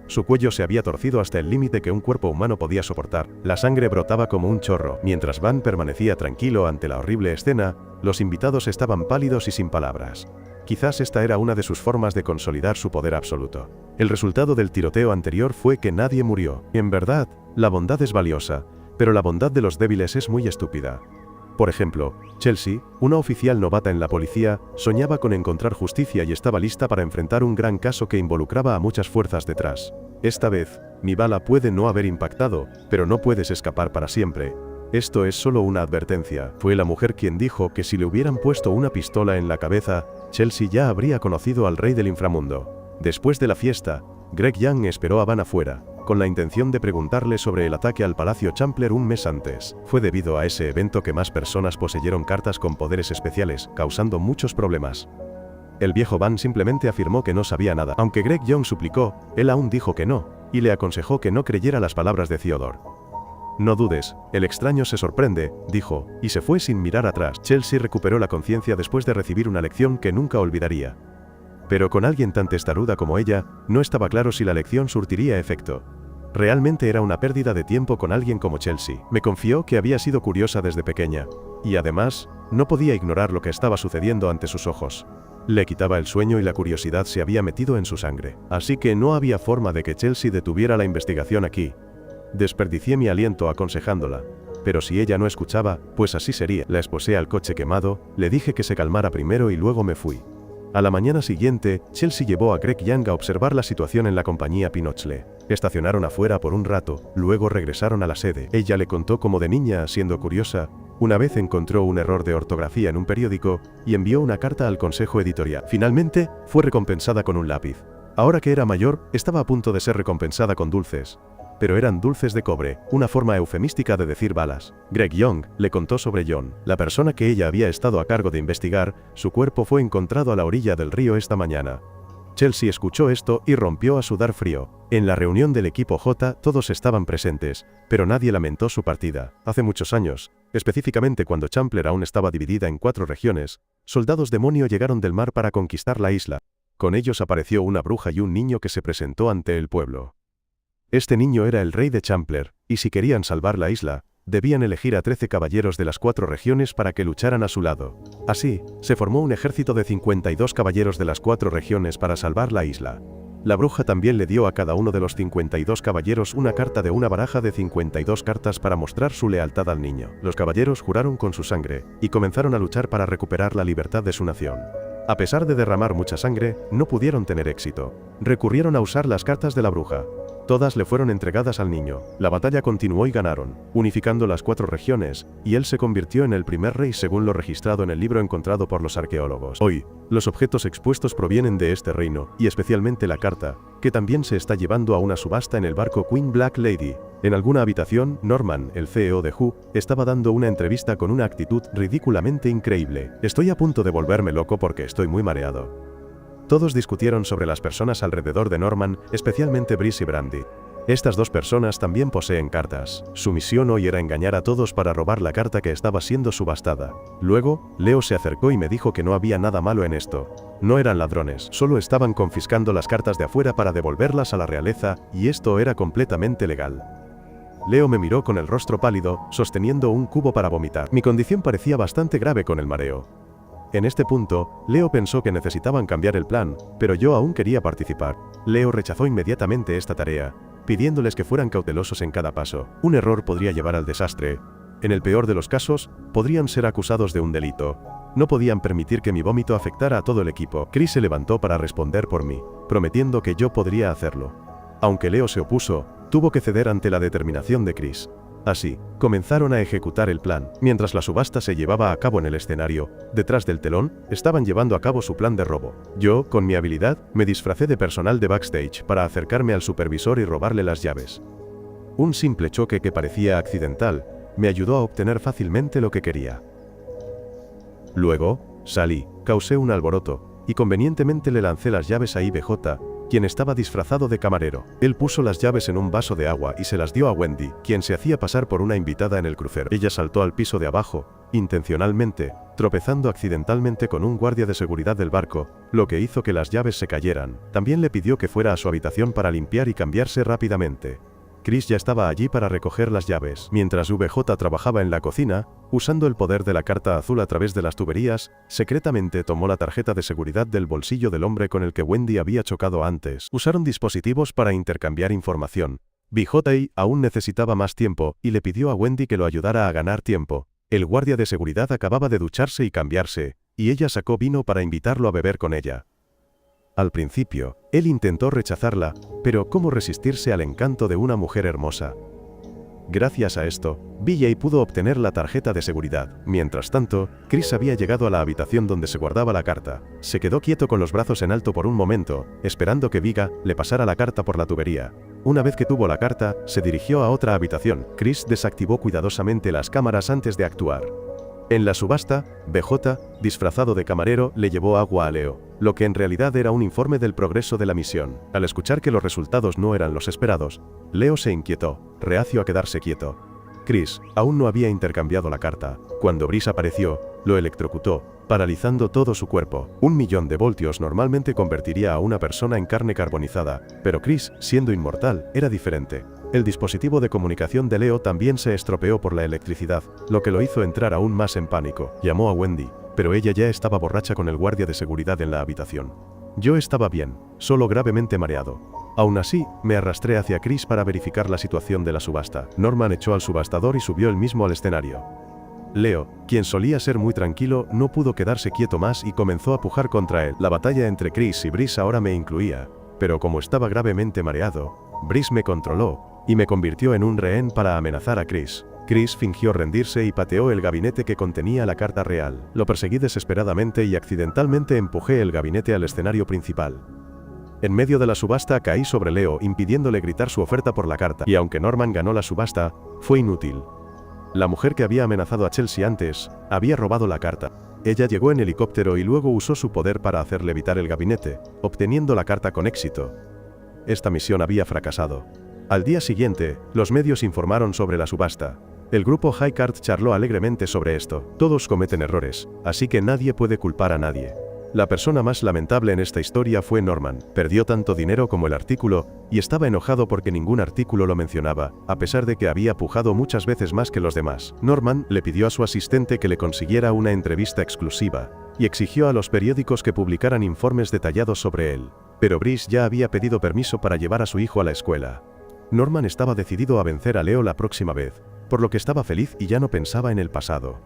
Su cuello se había torcido hasta el límite que un cuerpo humano podía soportar. La sangre brotaba como un chorro. Mientras Van permanecía tranquilo ante la horrible escena, los invitados estaban pálidos y sin palabras. Quizás esta era una de sus formas de consolidar su poder absoluto. El resultado del tiroteo anterior fue que nadie murió. En verdad, la bondad es valiosa, pero la bondad de los débiles es muy estúpida. Por ejemplo, Chelsea, una oficial novata en la policía, soñaba con encontrar justicia y estaba lista para enfrentar un gran caso que involucraba a muchas fuerzas detrás. Esta vez, mi bala puede no haber impactado, pero no puedes escapar para siempre. Esto es solo una advertencia. Fue la mujer quien dijo que si le hubieran puesto una pistola en la cabeza, Chelsea ya habría conocido al rey del inframundo. Después de la fiesta, Greg Young esperó a Van afuera, con la intención de preguntarle sobre el ataque al Palacio Champler un mes antes. Fue debido a ese evento que más personas poseyeron cartas con poderes especiales, causando muchos problemas. El viejo Van simplemente afirmó que no sabía nada. Aunque Greg Young suplicó, él aún dijo que no, y le aconsejó que no creyera las palabras de Theodore. No dudes, el extraño se sorprende, dijo, y se fue sin mirar atrás. Chelsea recuperó la conciencia después de recibir una lección que nunca olvidaría. Pero con alguien tan testaruda como ella, no estaba claro si la lección surtiría efecto. Realmente era una pérdida de tiempo con alguien como Chelsea. Me confió que había sido curiosa desde pequeña, y además, no podía ignorar lo que estaba sucediendo ante sus ojos. Le quitaba el sueño y la curiosidad se había metido en su sangre. Así que no había forma de que Chelsea detuviera la investigación aquí. Desperdicié mi aliento aconsejándola. Pero si ella no escuchaba, pues así sería. La esposé al coche quemado, le dije que se calmara primero y luego me fui. A la mañana siguiente, Chelsea llevó a Greg Young a observar la situación en la compañía Pinochle. Estacionaron afuera por un rato, luego regresaron a la sede. Ella le contó cómo de niña, siendo curiosa, una vez encontró un error de ortografía en un periódico y envió una carta al consejo editorial. Finalmente, fue recompensada con un lápiz. Ahora que era mayor, estaba a punto de ser recompensada con dulces. Pero eran dulces de cobre, una forma eufemística de decir balas. Greg Young le contó sobre John, la persona que ella había estado a cargo de investigar. Su cuerpo fue encontrado a la orilla del río esta mañana. Chelsea escuchó esto y rompió a sudar frío. En la reunión del equipo J, todos estaban presentes, pero nadie lamentó su partida. Hace muchos años, específicamente cuando Champler aún estaba dividida en 4 regiones, soldados demonio llegaron del mar para conquistar la isla. Con ellos apareció una bruja y un niño que se presentó ante el pueblo. Este niño era el rey de Champler, y si querían salvar la isla, debían elegir a 13 caballeros de las 4 regiones para que lucharan a su lado. Así, se formó un ejército de 52 caballeros de las 4 regiones para salvar la isla. La bruja también le dio a cada uno de los 52 caballeros una carta de una baraja de 52 cartas para mostrar su lealtad al niño. Los caballeros juraron con su sangre, y comenzaron a luchar para recuperar la libertad de su nación. A pesar de derramar mucha sangre, no pudieron tener éxito. Recurrieron a usar las cartas de la bruja. Todas le fueron entregadas al niño. La batalla continuó y ganaron, unificando las 4 regiones, y él se convirtió en el primer rey según lo registrado en el libro encontrado por los arqueólogos. Hoy, los objetos expuestos provienen de este reino, y especialmente la carta, que también se está llevando a una subasta en el barco Queen Black Lady. En alguna habitación, Norman, el CEO de Who, estaba dando una entrevista con una actitud ridículamente increíble. Estoy a punto de volverme loco porque estoy muy mareado. Todos discutieron sobre las personas alrededor de Norman, especialmente Brice y Brandy. Estas 2 personas también poseen cartas. Su misión hoy era engañar a todos para robar la carta que estaba siendo subastada. Luego, Leo se acercó y me dijo que no había nada malo en esto. No eran ladrones, solo estaban confiscando las cartas de afuera para devolverlas a la realeza, y esto era completamente legal. Leo me miró con el rostro pálido, sosteniendo un cubo para vomitar. Mi condición parecía bastante grave con el mareo. En este punto, Leo pensó que necesitaban cambiar el plan, pero yo aún quería participar. Leo rechazó inmediatamente esta tarea, pidiéndoles que fueran cautelosos en cada paso. Un error podría llevar al desastre. En el peor de los casos, podrían ser acusados de un delito. No podían permitir que mi vómito afectara a todo el equipo. Chris se levantó para responder por mí, prometiendo que yo podría hacerlo. Aunque Leo se opuso, tuvo que ceder ante la determinación de Chris. Así, comenzaron a ejecutar el plan. Mientras la subasta se llevaba a cabo en el escenario, detrás del telón, estaban llevando a cabo su plan de robo. Yo, con mi habilidad, me disfracé de personal de backstage para acercarme al supervisor y robarle las llaves. Un simple choque que parecía accidental, me ayudó a obtener fácilmente lo que quería. Luego, salí, causé un alboroto, y convenientemente le lancé las llaves a IBJ, quien estaba disfrazado de camarero. Él puso las llaves en un vaso de agua y se las dio a Wendy, quien se hacía pasar por una invitada en el crucero. Ella saltó al piso de abajo, intencionalmente, tropezando accidentalmente con un guardia de seguridad del barco, lo que hizo que las llaves se cayeran. También le pidió que fuera a su habitación para limpiar y cambiarse rápidamente. Chris ya estaba allí para recoger las llaves. Mientras VJ trabajaba en la cocina, usando el poder de la carta azul a través de las tuberías, secretamente tomó la tarjeta de seguridad del bolsillo del hombre con el que Wendy había chocado antes. Usaron dispositivos para intercambiar información. VJ aún necesitaba más tiempo, y le pidió a Wendy que lo ayudara a ganar tiempo. El guardia de seguridad acababa de ducharse y cambiarse, y ella sacó vino para invitarlo a beber con ella. Al principio, él intentó rechazarla, pero ¿cómo resistirse al encanto de una mujer hermosa? Gracias a esto, BJ pudo obtener la tarjeta de seguridad. Mientras tanto, Chris había llegado a la habitación donde se guardaba la carta. Se quedó quieto con los brazos en alto por un momento, esperando que Viga le pasara la carta por la tubería. Una vez que tuvo la carta, se dirigió a otra habitación. Chris desactivó cuidadosamente las cámaras antes de actuar. En la subasta, BJ, disfrazado de camarero, le llevó agua a Leo, lo que en realidad era un informe del progreso de la misión. Al escuchar que los resultados no eran los esperados, Leo se inquietó, reacio a quedarse quieto. Chris aún no había intercambiado la carta. Cuando Brice apareció, lo electrocutó, paralizando todo su cuerpo. 1.000.000 de voltios normalmente convertiría a una persona en carne carbonizada, pero Chris, siendo inmortal, era diferente. El dispositivo de comunicación de Leo también se estropeó por la electricidad, lo que lo hizo entrar aún más en pánico. Llamó a Wendy, pero ella ya estaba borracha con el guardia de seguridad en la habitación. Yo estaba bien, solo gravemente mareado. Aún así, me arrastré hacia Chris para verificar la situación de la subasta. Norman echó al subastador y subió él mismo al escenario. Leo, quien solía ser muy tranquilo, no pudo quedarse quieto más y comenzó a pujar contra él. La batalla entre Chris y Brice ahora me incluía, pero como estaba gravemente mareado, Brice me controló y me convirtió en un rehén para amenazar a Chris. Chris fingió rendirse y pateó el gabinete que contenía la carta real. Lo perseguí desesperadamente y accidentalmente empujé el gabinete al escenario principal. En medio de la subasta caí sobre Leo impidiéndole gritar su oferta por la carta, y aunque Norman ganó la subasta, fue inútil. La mujer que había amenazado a Chelsea antes, había robado la carta. Ella llegó en helicóptero y luego usó su poder para hacer levitar el gabinete, obteniendo la carta con éxito. Esta misión había fracasado. Al día siguiente, los medios informaron sobre la subasta. El grupo High Card charló alegremente sobre esto. Todos cometen errores, así que nadie puede culpar a nadie. La persona más lamentable en esta historia fue Norman. Perdió tanto dinero como el artículo, y estaba enojado porque ningún artículo lo mencionaba, a pesar de que había pujado muchas veces más que los demás. Norman le pidió a su asistente que le consiguiera una entrevista exclusiva, y exigió a los periódicos que publicaran informes detallados sobre él. Pero Brice ya había pedido permiso para llevar a su hijo a la escuela. Norman estaba decidido a vencer a Leo la próxima vez, por lo que estaba feliz y ya no pensaba en el pasado.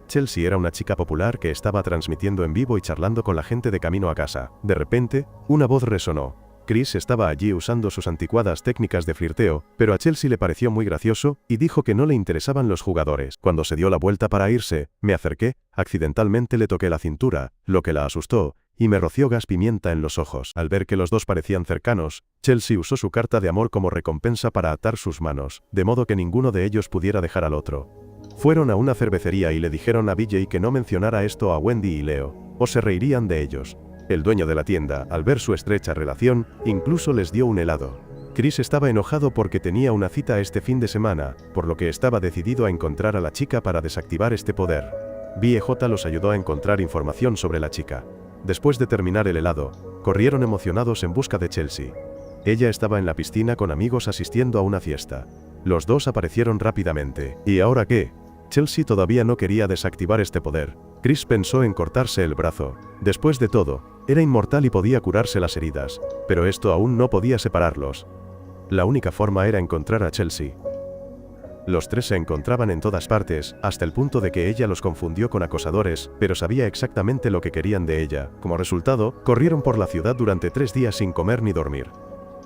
Chelsea era una chica popular que estaba transmitiendo en vivo y charlando con la gente de camino a casa. De repente, una voz resonó. Chris estaba allí usando sus anticuadas técnicas de flirteo, pero a Chelsea le pareció muy gracioso y dijo que no le interesaban los jugadores. Cuando se dio la vuelta para irse, me acerqué, accidentalmente le toqué la cintura, lo que la asustó, y me roció gas pimienta en los ojos. Al ver que los dos parecían cercanos, Chelsea usó su carta de amor como recompensa para atar sus manos, de modo que ninguno de ellos pudiera dejar al otro. Fueron a una cervecería y le dijeron a BJ que no mencionara esto a Wendy y Leo, o se reirían de ellos. El dueño de la tienda, al ver su estrecha relación, incluso les dio un helado. Chris estaba enojado porque tenía una cita este fin de semana, por lo que estaba decidido a encontrar a la chica para desactivar este poder. BJ los ayudó a encontrar información sobre la chica. Después de terminar el helado, corrieron emocionados en busca de Chelsea. Ella estaba en la piscina con amigos asistiendo a una fiesta. Los dos aparecieron rápidamente. ¿Y ahora qué? Chelsea todavía no quería desactivar este poder. Chris pensó en cortarse el brazo. Después de todo, era inmortal y podía curarse las heridas, pero esto aún no podía separarlos. La única forma era encontrar a Chelsea. Los tres se encontraban en todas partes, hasta el punto de que ella los confundió con acosadores, pero sabía exactamente lo que querían de ella. Como resultado, corrieron por la ciudad durante 3 días sin comer ni dormir.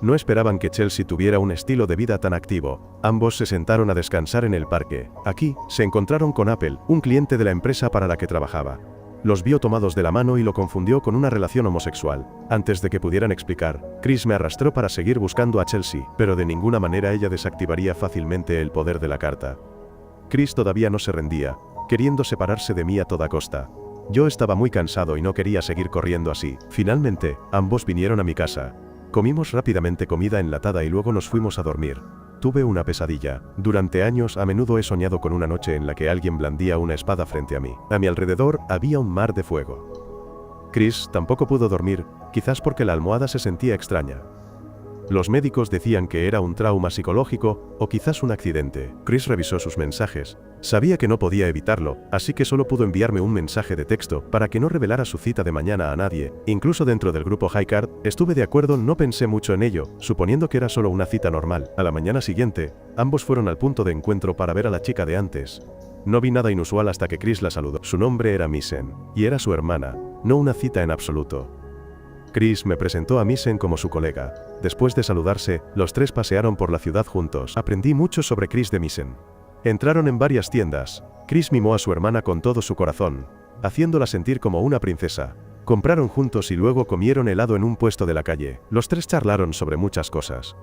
No esperaban que Chelsea tuviera un estilo de vida tan activo. Ambos se sentaron a descansar en el parque. Aquí, se encontraron con Apple, un cliente de la empresa para la que trabajaba. Los vio tomados de la mano y lo confundió con una relación homosexual. Antes de que pudieran explicar, Chris me arrastró para seguir buscando a Chelsea, pero de ninguna manera ella desactivaría fácilmente el poder de la carta. Chris todavía no se rendía, queriendo separarse de mí a toda costa. Yo estaba muy cansado y no quería seguir corriendo así. Finalmente, ambos vinieron a mi casa. Comimos rápidamente comida enlatada y luego nos fuimos a dormir. Tuve una pesadilla. Durante años a menudo he soñado con una noche en la que alguien blandía una espada frente a mí. A mi alrededor había un mar de fuego. Chris tampoco pudo dormir, quizás porque la almohada se sentía extraña. Los médicos decían que era un trauma psicológico o quizás un accidente. Chris revisó sus mensajes. Sabía que no podía evitarlo, así que solo pudo enviarme un mensaje de texto para que no revelara su cita de mañana a nadie. Incluso dentro del grupo High Card, estuve de acuerdo, no pensé mucho en ello, suponiendo que era solo una cita normal. A la mañana siguiente, ambos fueron al punto de encuentro para ver a la chica de antes. No vi nada inusual hasta que Chris la saludó. Su nombre era Misen, y era su hermana, no una cita en absoluto. Chris me presentó a Misen como su colega. Después de saludarse, los tres pasearon por la ciudad juntos. Aprendí mucho sobre Chris de Misen. Entraron en varias tiendas. Chris mimó a su hermana con todo su corazón, haciéndola sentir como una princesa. Compraron juntos y luego comieron helado en un puesto de la calle. Los tres charlaron sobre muchas cosas.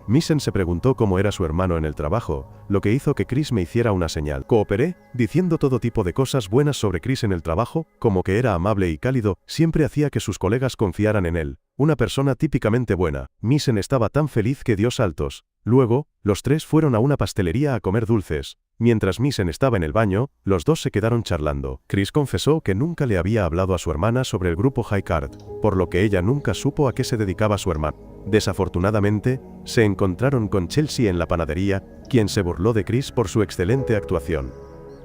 Misen se preguntó cómo era su hermano en el trabajo, lo que hizo que Chris me hiciera una señal. Cooperé, diciendo todo tipo de cosas buenas sobre Chris en el trabajo, como que era amable y cálido, siempre hacía que sus colegas confiaran en él. Una persona típicamente buena. Misen estaba tan feliz que dio saltos. Luego, los tres fueron a una pastelería a comer dulces. Mientras Misen estaba en el baño, los dos se quedaron charlando. Chris confesó que nunca le había hablado a su hermana sobre el grupo High Card, por lo que ella nunca supo a qué se dedicaba su hermano. Desafortunadamente, se encontraron con Chelsea en la panadería, quien se burló de Chris por su excelente actuación.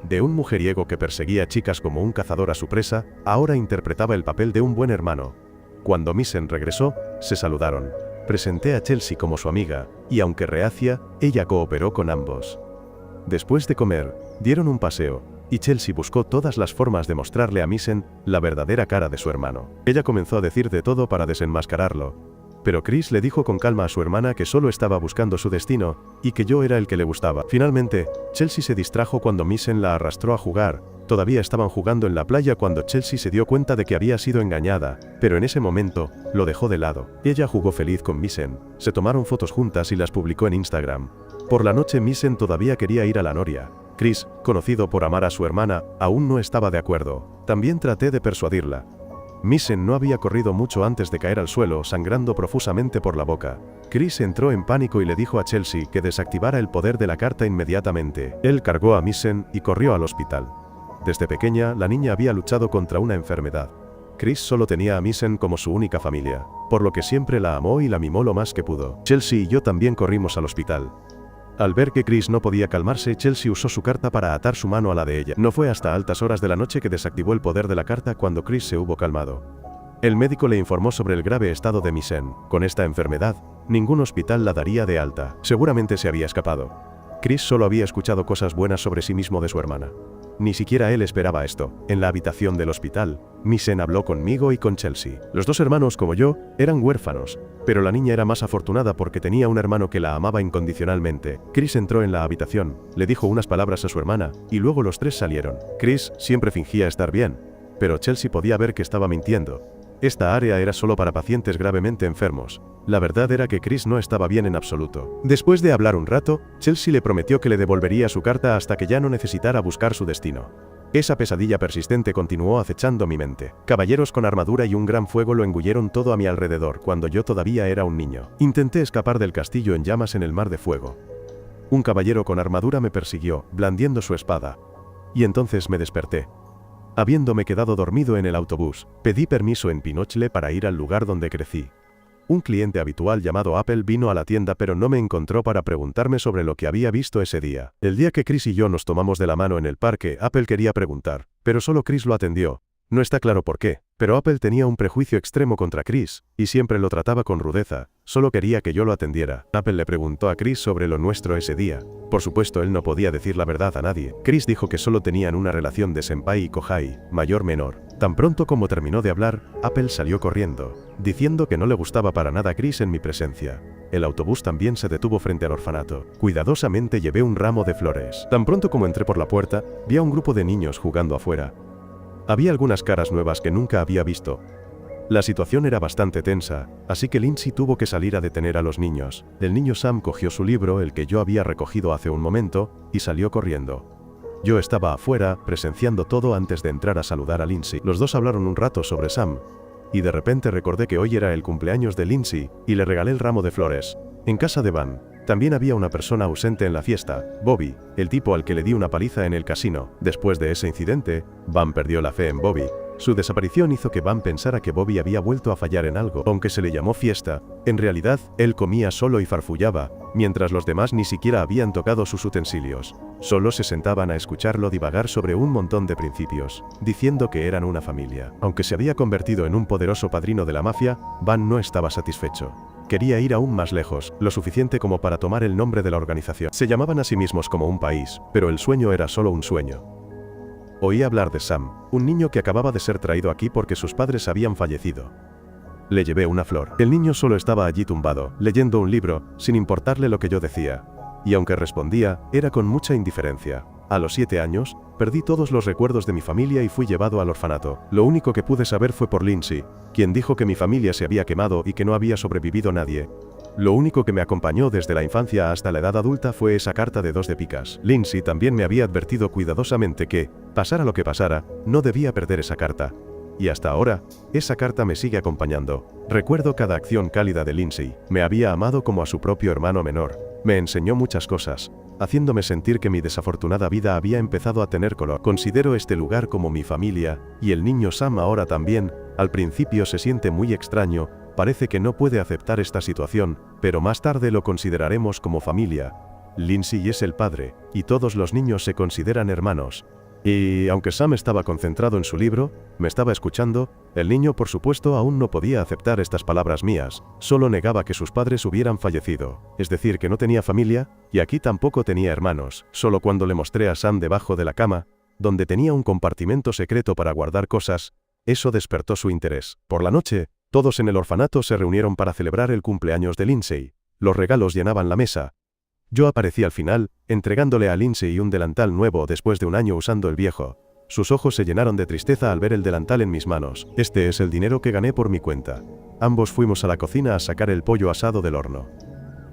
De un mujeriego que perseguía a chicas como un cazador a su presa, ahora interpretaba el papel de un buen hermano. Cuando Misen regresó, se saludaron. Presenté a Chelsea como su amiga, y aunque reacia, ella cooperó con ambos. Después de comer, dieron un paseo, y Chelsea buscó todas las formas de mostrarle a Misen la verdadera cara de su hermano. Ella comenzó a decir de todo para desenmascararlo. Pero Chris le dijo con calma a su hermana que solo estaba buscando su destino, y que yo era el que le gustaba. Finalmente, Chelsea se distrajo cuando Misen la arrastró a jugar. Todavía estaban jugando en la playa cuando Chelsea se dio cuenta de que había sido engañada, pero en ese momento, lo dejó de lado. Ella jugó feliz con Misen, se tomaron fotos juntas y las publicó en Instagram. Por la noche Misen todavía quería ir a la noria. Chris, conocido por amar a su hermana, aún no estaba de acuerdo. También traté de persuadirla. Misen no había corrido mucho antes de caer al suelo, sangrando profusamente por la boca. Chris entró en pánico y le dijo a Chelsea que desactivara el poder de la carta inmediatamente. Él cargó a Misen y corrió al hospital. Desde pequeña, la niña había luchado contra una enfermedad. Chris solo tenía a Misen como su única familia, por lo que siempre la amó y la mimó lo más que pudo. Chelsea y yo también corrimos al hospital. Al ver que Chris no podía calmarse, Chelsea usó su carta para atar su mano a la de ella. No fue hasta altas horas de la noche que desactivó el poder de la carta cuando Chris se hubo calmado. El médico le informó sobre el grave estado de Misen. Con esta enfermedad, ningún hospital la daría de alta. Seguramente se había escapado. Chris solo había escuchado cosas buenas sobre sí mismo de su hermana. Ni siquiera él esperaba esto. En la habitación del hospital, Misen habló conmigo y con Chelsea. Los dos hermanos, como yo, eran huérfanos, pero la niña era más afortunada porque tenía un hermano que la amaba incondicionalmente. Chris entró en la habitación, le dijo unas palabras a su hermana, y luego los tres salieron. Chris siempre fingía estar bien, pero Chelsea podía ver que estaba mintiendo. Esta área era solo para pacientes gravemente enfermos. La verdad era que Chris no estaba bien en absoluto. Después de hablar un rato, Chelsea le prometió que le devolvería su carta hasta que ya no necesitara buscar su destino. Esa pesadilla persistente continuó acechando mi mente. Caballeros con armadura y un gran fuego lo engulleron todo a mi alrededor cuando yo todavía era un niño. Intenté escapar del castillo en llamas en el mar de fuego. Un caballero con armadura me persiguió, blandiendo su espada. Y entonces me desperté. Habiéndome quedado dormido en el autobús, pedí permiso en Pinochle para ir al lugar donde crecí. Un cliente habitual llamado Apple vino a la tienda pero no me encontró para preguntarme sobre lo que había visto ese día. El día que Chris y yo nos tomamos de la mano en el parque, Apple quería preguntar, pero solo Chris lo atendió. No está claro por qué, pero Apple tenía un prejuicio extremo contra Chris, y siempre lo trataba con rudeza, solo quería que yo lo atendiera. Apple le preguntó a Chris sobre lo nuestro ese día. Por supuesto él no podía decir la verdad a nadie. Chris dijo que solo tenían una relación de senpai y kohai, mayor-menor. Tan pronto como terminó de hablar, Apple salió corriendo, diciendo que no le gustaba para nada a Chris en mi presencia. El autobús también se detuvo frente al orfanato. Cuidadosamente llevé un ramo de flores. Tan pronto como entré por la puerta, vi a un grupo de niños jugando afuera. Había algunas caras nuevas que nunca había visto. La situación era bastante tensa, así que Lindsay tuvo que salir a detener a los niños. El niño Sam cogió su libro, el que yo había recogido hace un momento, y salió corriendo. Yo estaba afuera, presenciando todo antes de entrar a saludar a Lindsay. Los dos hablaron un rato sobre Sam, y de repente recordé que hoy era el cumpleaños de Lindsay, y le regalé el ramo de flores. En casa de Van, también había una persona ausente en la fiesta, Bobby, el tipo al que le di una paliza en el casino. Después de ese incidente, Van perdió la fe en Bobby. Su desaparición hizo que Van pensara que Bobby había vuelto a fallar en algo. Aunque se le llamó fiesta, en realidad, él comía solo y farfullaba, mientras los demás ni siquiera habían tocado sus utensilios. Solo se sentaban a escucharlo divagar sobre un montón de principios, diciendo que eran una familia. Aunque se había convertido en un poderoso padrino de la mafia, Van no estaba satisfecho. Quería ir aún más lejos, lo suficiente como para tomar el nombre de la organización. Se llamaban a sí mismos como un país, pero el sueño era solo un sueño. Oí hablar de Sam, un niño que acababa de ser traído aquí porque sus padres habían fallecido. Le llevé una flor. El niño solo estaba allí tumbado, leyendo un libro, sin importarle lo que yo decía. Y aunque respondía, era con mucha indiferencia. A los 7 años, perdí todos los recuerdos de mi familia y fui llevado al orfanato. Lo único que pude saber fue por Lindsay, quien dijo que mi familia se había quemado y que no había sobrevivido nadie. Lo único que me acompañó desde la infancia hasta la edad adulta fue esa carta de 2 de picas. Lindsay también me había advertido cuidadosamente que, pasara lo que pasara, no debía perder esa carta. Y hasta ahora, esa carta me sigue acompañando. Recuerdo cada acción cálida de Lindsay. Me había amado como a su propio hermano menor. Me enseñó muchas cosas, haciéndome sentir que mi desafortunada vida había empezado a tener color. Considero este lugar como mi familia, y el niño Sam ahora también. Al principio se siente muy extraño, parece que no puede aceptar esta situación, pero más tarde lo consideraremos como familia. Lindsay es el padre, y todos los niños se consideran hermanos. Y aunque Sam estaba concentrado en su libro, me estaba escuchando, el niño por supuesto aún no podía aceptar estas palabras mías, solo negaba que sus padres hubieran fallecido, es decir que no tenía familia, y aquí tampoco tenía hermanos. Solo cuando le mostré a Sam debajo de la cama, donde tenía un compartimento secreto para guardar cosas, eso despertó su interés. Por la noche, todos en el orfanato se reunieron para celebrar el cumpleaños de Lindsay. Los regalos llenaban la mesa. Yo aparecí al final, entregándole a Lindsay un delantal nuevo después de un año usando el viejo. Sus ojos se llenaron de tristeza al ver el delantal en mis manos. Este es el dinero que gané por mi cuenta. Ambos fuimos a la cocina a sacar el pollo asado del horno.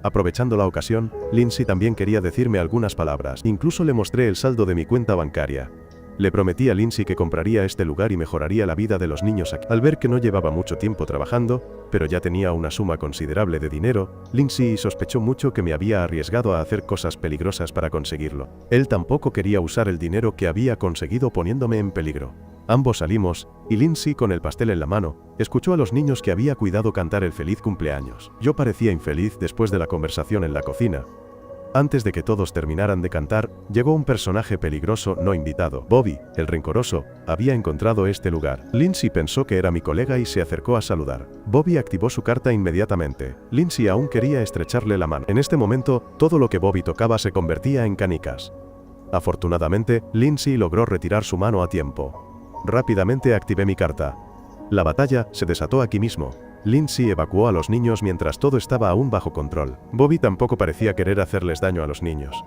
Aprovechando la ocasión, Lindsay también quería decirme algunas palabras. Incluso le mostré el saldo de mi cuenta bancaria. Le prometí a Lindsay que compraría este lugar y mejoraría la vida de los niños aquí. Al ver que no llevaba mucho tiempo trabajando, pero ya tenía una suma considerable de dinero, Lindsay sospechó mucho que me había arriesgado a hacer cosas peligrosas para conseguirlo. Él tampoco quería usar el dinero que había conseguido poniéndome en peligro. Ambos salimos, y Lindsay, con el pastel en la mano, escuchó a los niños que había cuidado cantar el feliz cumpleaños. Yo parecía infeliz después de la conversación en la cocina. Antes de que todos terminaran de cantar, llegó un personaje peligroso no invitado. Bobby, el rencoroso, había encontrado este lugar. Lindsay pensó que era mi colega y se acercó a saludar. Bobby activó su carta inmediatamente. Lindsay aún quería estrecharle la mano. En este momento, todo lo que Bobby tocaba se convertía en canicas. Afortunadamente, Lindsay logró retirar su mano a tiempo. Rápidamente activé mi carta. La batalla se desató aquí mismo. Lindsay evacuó a los niños mientras todo estaba aún bajo control. Bobby tampoco parecía querer hacerles daño a los niños.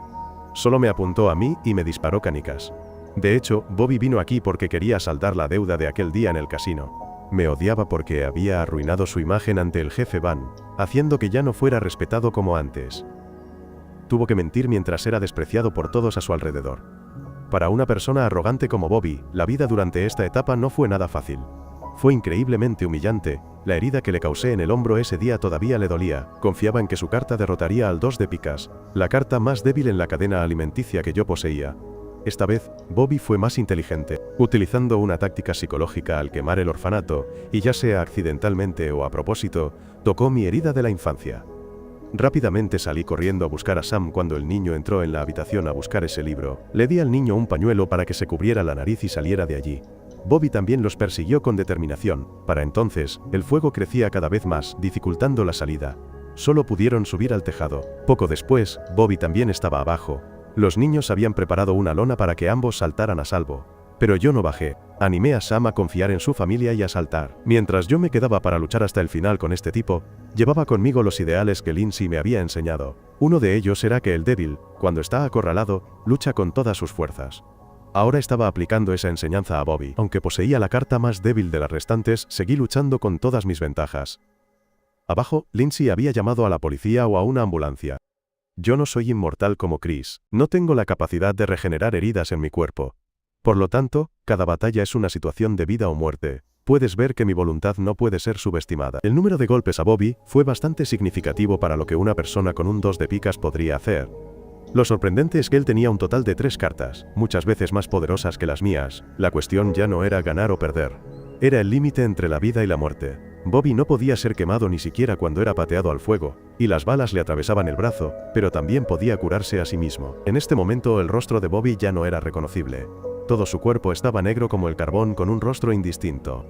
Solo me apuntó a mí y me disparó canicas. De hecho, Bobby vino aquí porque quería saldar la deuda de aquel día en el casino. Me odiaba porque había arruinado su imagen ante el jefe Van, haciendo que ya no fuera respetado como antes. Tuvo que mentir mientras era despreciado por todos a su alrededor. Para una persona arrogante como Bobby, la vida durante esta etapa no fue nada fácil. Fue increíblemente humillante. La herida que le causé en el hombro ese día todavía le dolía. Confiaba en que su carta derrotaría al 2 de picas, la carta más débil en la cadena alimenticia que yo poseía. Esta vez, Bobby fue más inteligente, utilizando una táctica psicológica al quemar el orfanato, y ya sea accidentalmente o a propósito, tocó mi herida de la infancia. Rápidamente salí corriendo a buscar a Sam cuando el niño entró en la habitación a buscar ese libro. Le di al niño un pañuelo para que se cubriera la nariz y saliera de allí. Bobby también los persiguió con determinación. Para entonces, el fuego crecía cada vez más, dificultando la salida. Solo pudieron subir al tejado. Poco después, Bobby también estaba abajo. Los niños habían preparado una lona para que ambos saltaran a salvo. Pero yo no bajé. Animé a Sam a confiar en su familia y a saltar. Mientras yo me quedaba para luchar hasta el final con este tipo, llevaba conmigo los ideales que Lindsay me había enseñado. Uno de ellos era que el débil, cuando está acorralado, lucha con todas sus fuerzas. Ahora estaba aplicando esa enseñanza a Bobby. Aunque poseía la carta más débil de las restantes, seguí luchando con todas mis ventajas. Abajo, Lindsay había llamado a la policía o a una ambulancia. Yo no soy inmortal como Chris. No tengo la capacidad de regenerar heridas en mi cuerpo. Por lo tanto, cada batalla es una situación de vida o muerte. Puedes ver que mi voluntad no puede ser subestimada. El número de golpes a Bobby fue bastante significativo para lo que una persona con un 2 de picas podría hacer. Lo sorprendente es que él tenía un total de 3 cartas, muchas veces más poderosas que las mías. La cuestión ya no era ganar o perder. Era el límite entre la vida y la muerte. Bobby no podía ser quemado ni siquiera cuando era pateado al fuego, y las balas le atravesaban el brazo, pero también podía curarse a sí mismo. En este momento el rostro de Bobby ya no era reconocible. Todo su cuerpo estaba negro como el carbón con un rostro indistinto.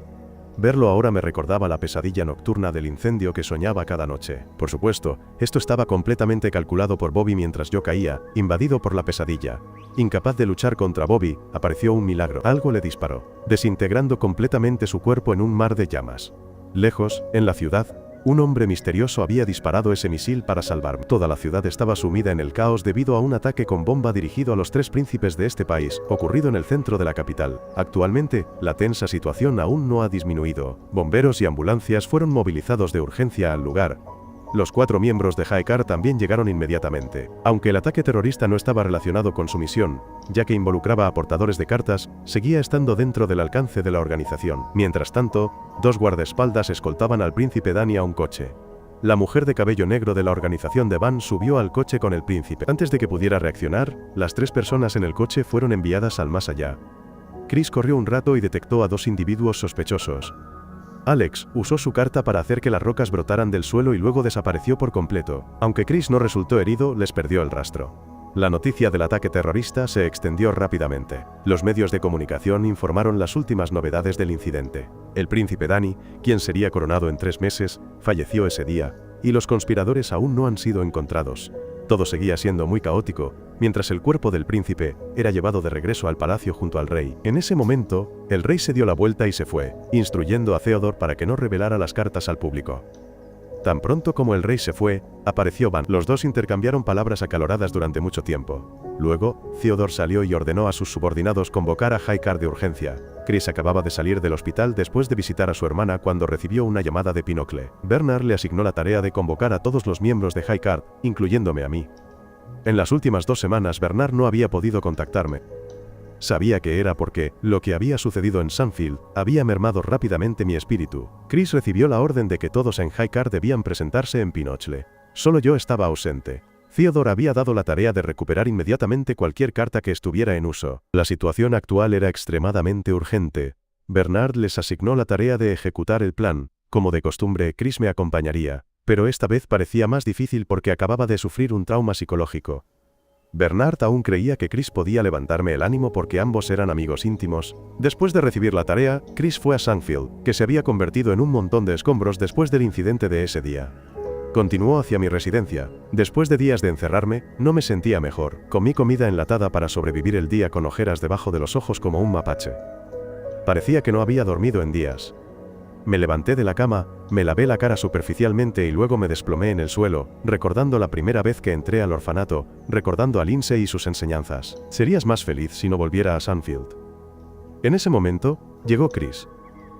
Verlo ahora me recordaba la pesadilla nocturna del incendio que soñaba cada noche. Por supuesto, esto estaba completamente calculado por Bobby mientras yo caía, invadido por la pesadilla. Incapaz de luchar contra Bobby, apareció un milagro. Algo le disparó, desintegrando completamente su cuerpo en un mar de llamas. Lejos, en la ciudad, un hombre misterioso había disparado ese misil para salvarme. Toda la ciudad estaba sumida en el caos debido a un ataque con bomba dirigido a los 3 príncipes de este país, ocurrido en el centro de la capital. Actualmente, la tensa situación aún no ha disminuido. Bomberos y ambulancias fueron movilizados de urgencia al lugar. Los 4 miembros de High Card también llegaron inmediatamente. Aunque el ataque terrorista no estaba relacionado con su misión, ya que involucraba a portadores de cartas, seguía estando dentro del alcance de la organización. Mientras tanto, 2 guardaespaldas escoltaban al príncipe Danny a un coche. La mujer de cabello negro de la organización de Van subió al coche con el príncipe. Antes de que pudiera reaccionar, las 3 personas en el coche fueron enviadas al más allá. Chris corrió un rato y detectó a 2 individuos sospechosos. Alex usó su carta para hacer que las rocas brotaran del suelo y luego desapareció por completo. Aunque Chris no resultó herido, les perdió el rastro. La noticia del ataque terrorista se extendió rápidamente. Los medios de comunicación informaron las últimas novedades del incidente. El príncipe Danny, quien sería coronado en 3 meses, falleció ese día, y los conspiradores aún no han sido encontrados. Todo seguía siendo muy caótico, mientras el cuerpo del príncipe era llevado de regreso al palacio junto al rey. En ese momento, el rey se dio la vuelta y se fue, instruyendo a Theodore para que no revelara las cartas al público. Tan pronto como el rey se fue, apareció Van. Los 2 intercambiaron palabras acaloradas durante mucho tiempo. Luego, Theodore salió y ordenó a sus subordinados convocar a High Card de urgencia. Chris acababa de salir del hospital después de visitar a su hermana cuando recibió una llamada de Pinocle. Bernard le asignó la tarea de convocar a todos los miembros de High Card, incluyéndome a mí. En las últimas 2 semanas Bernard no había podido contactarme. Sabía que era porque lo que había sucedido en Sunfield había mermado rápidamente mi espíritu. Chris recibió la orden de que todos en High Card debían presentarse en Pinocle. Solo yo estaba ausente. Theodore había dado la tarea de recuperar inmediatamente cualquier carta que estuviera en uso. La situación actual era extremadamente urgente. Bernard les asignó la tarea de ejecutar el plan. Como de costumbre, Chris me acompañaría, pero esta vez parecía más difícil porque acababa de sufrir un trauma psicológico. Bernard aún creía que Chris podía levantarme el ánimo porque ambos eran amigos íntimos. Después de recibir la tarea, Chris fue a Sunfield, que se había convertido en un montón de escombros después del incidente de ese día. Continuó hacia mi residencia. Después de días de encerrarme, no me sentía mejor. Comí comida enlatada para sobrevivir el día con ojeras debajo de los ojos como un mapache. Parecía que no había dormido en días. Me levanté de la cama, me lavé la cara superficialmente y luego me desplomé en el suelo, recordando la primera vez que entré al orfanato, recordando a Lindsay y sus enseñanzas. Serías más feliz si no volviera a Sunfield. En ese momento, llegó Chris.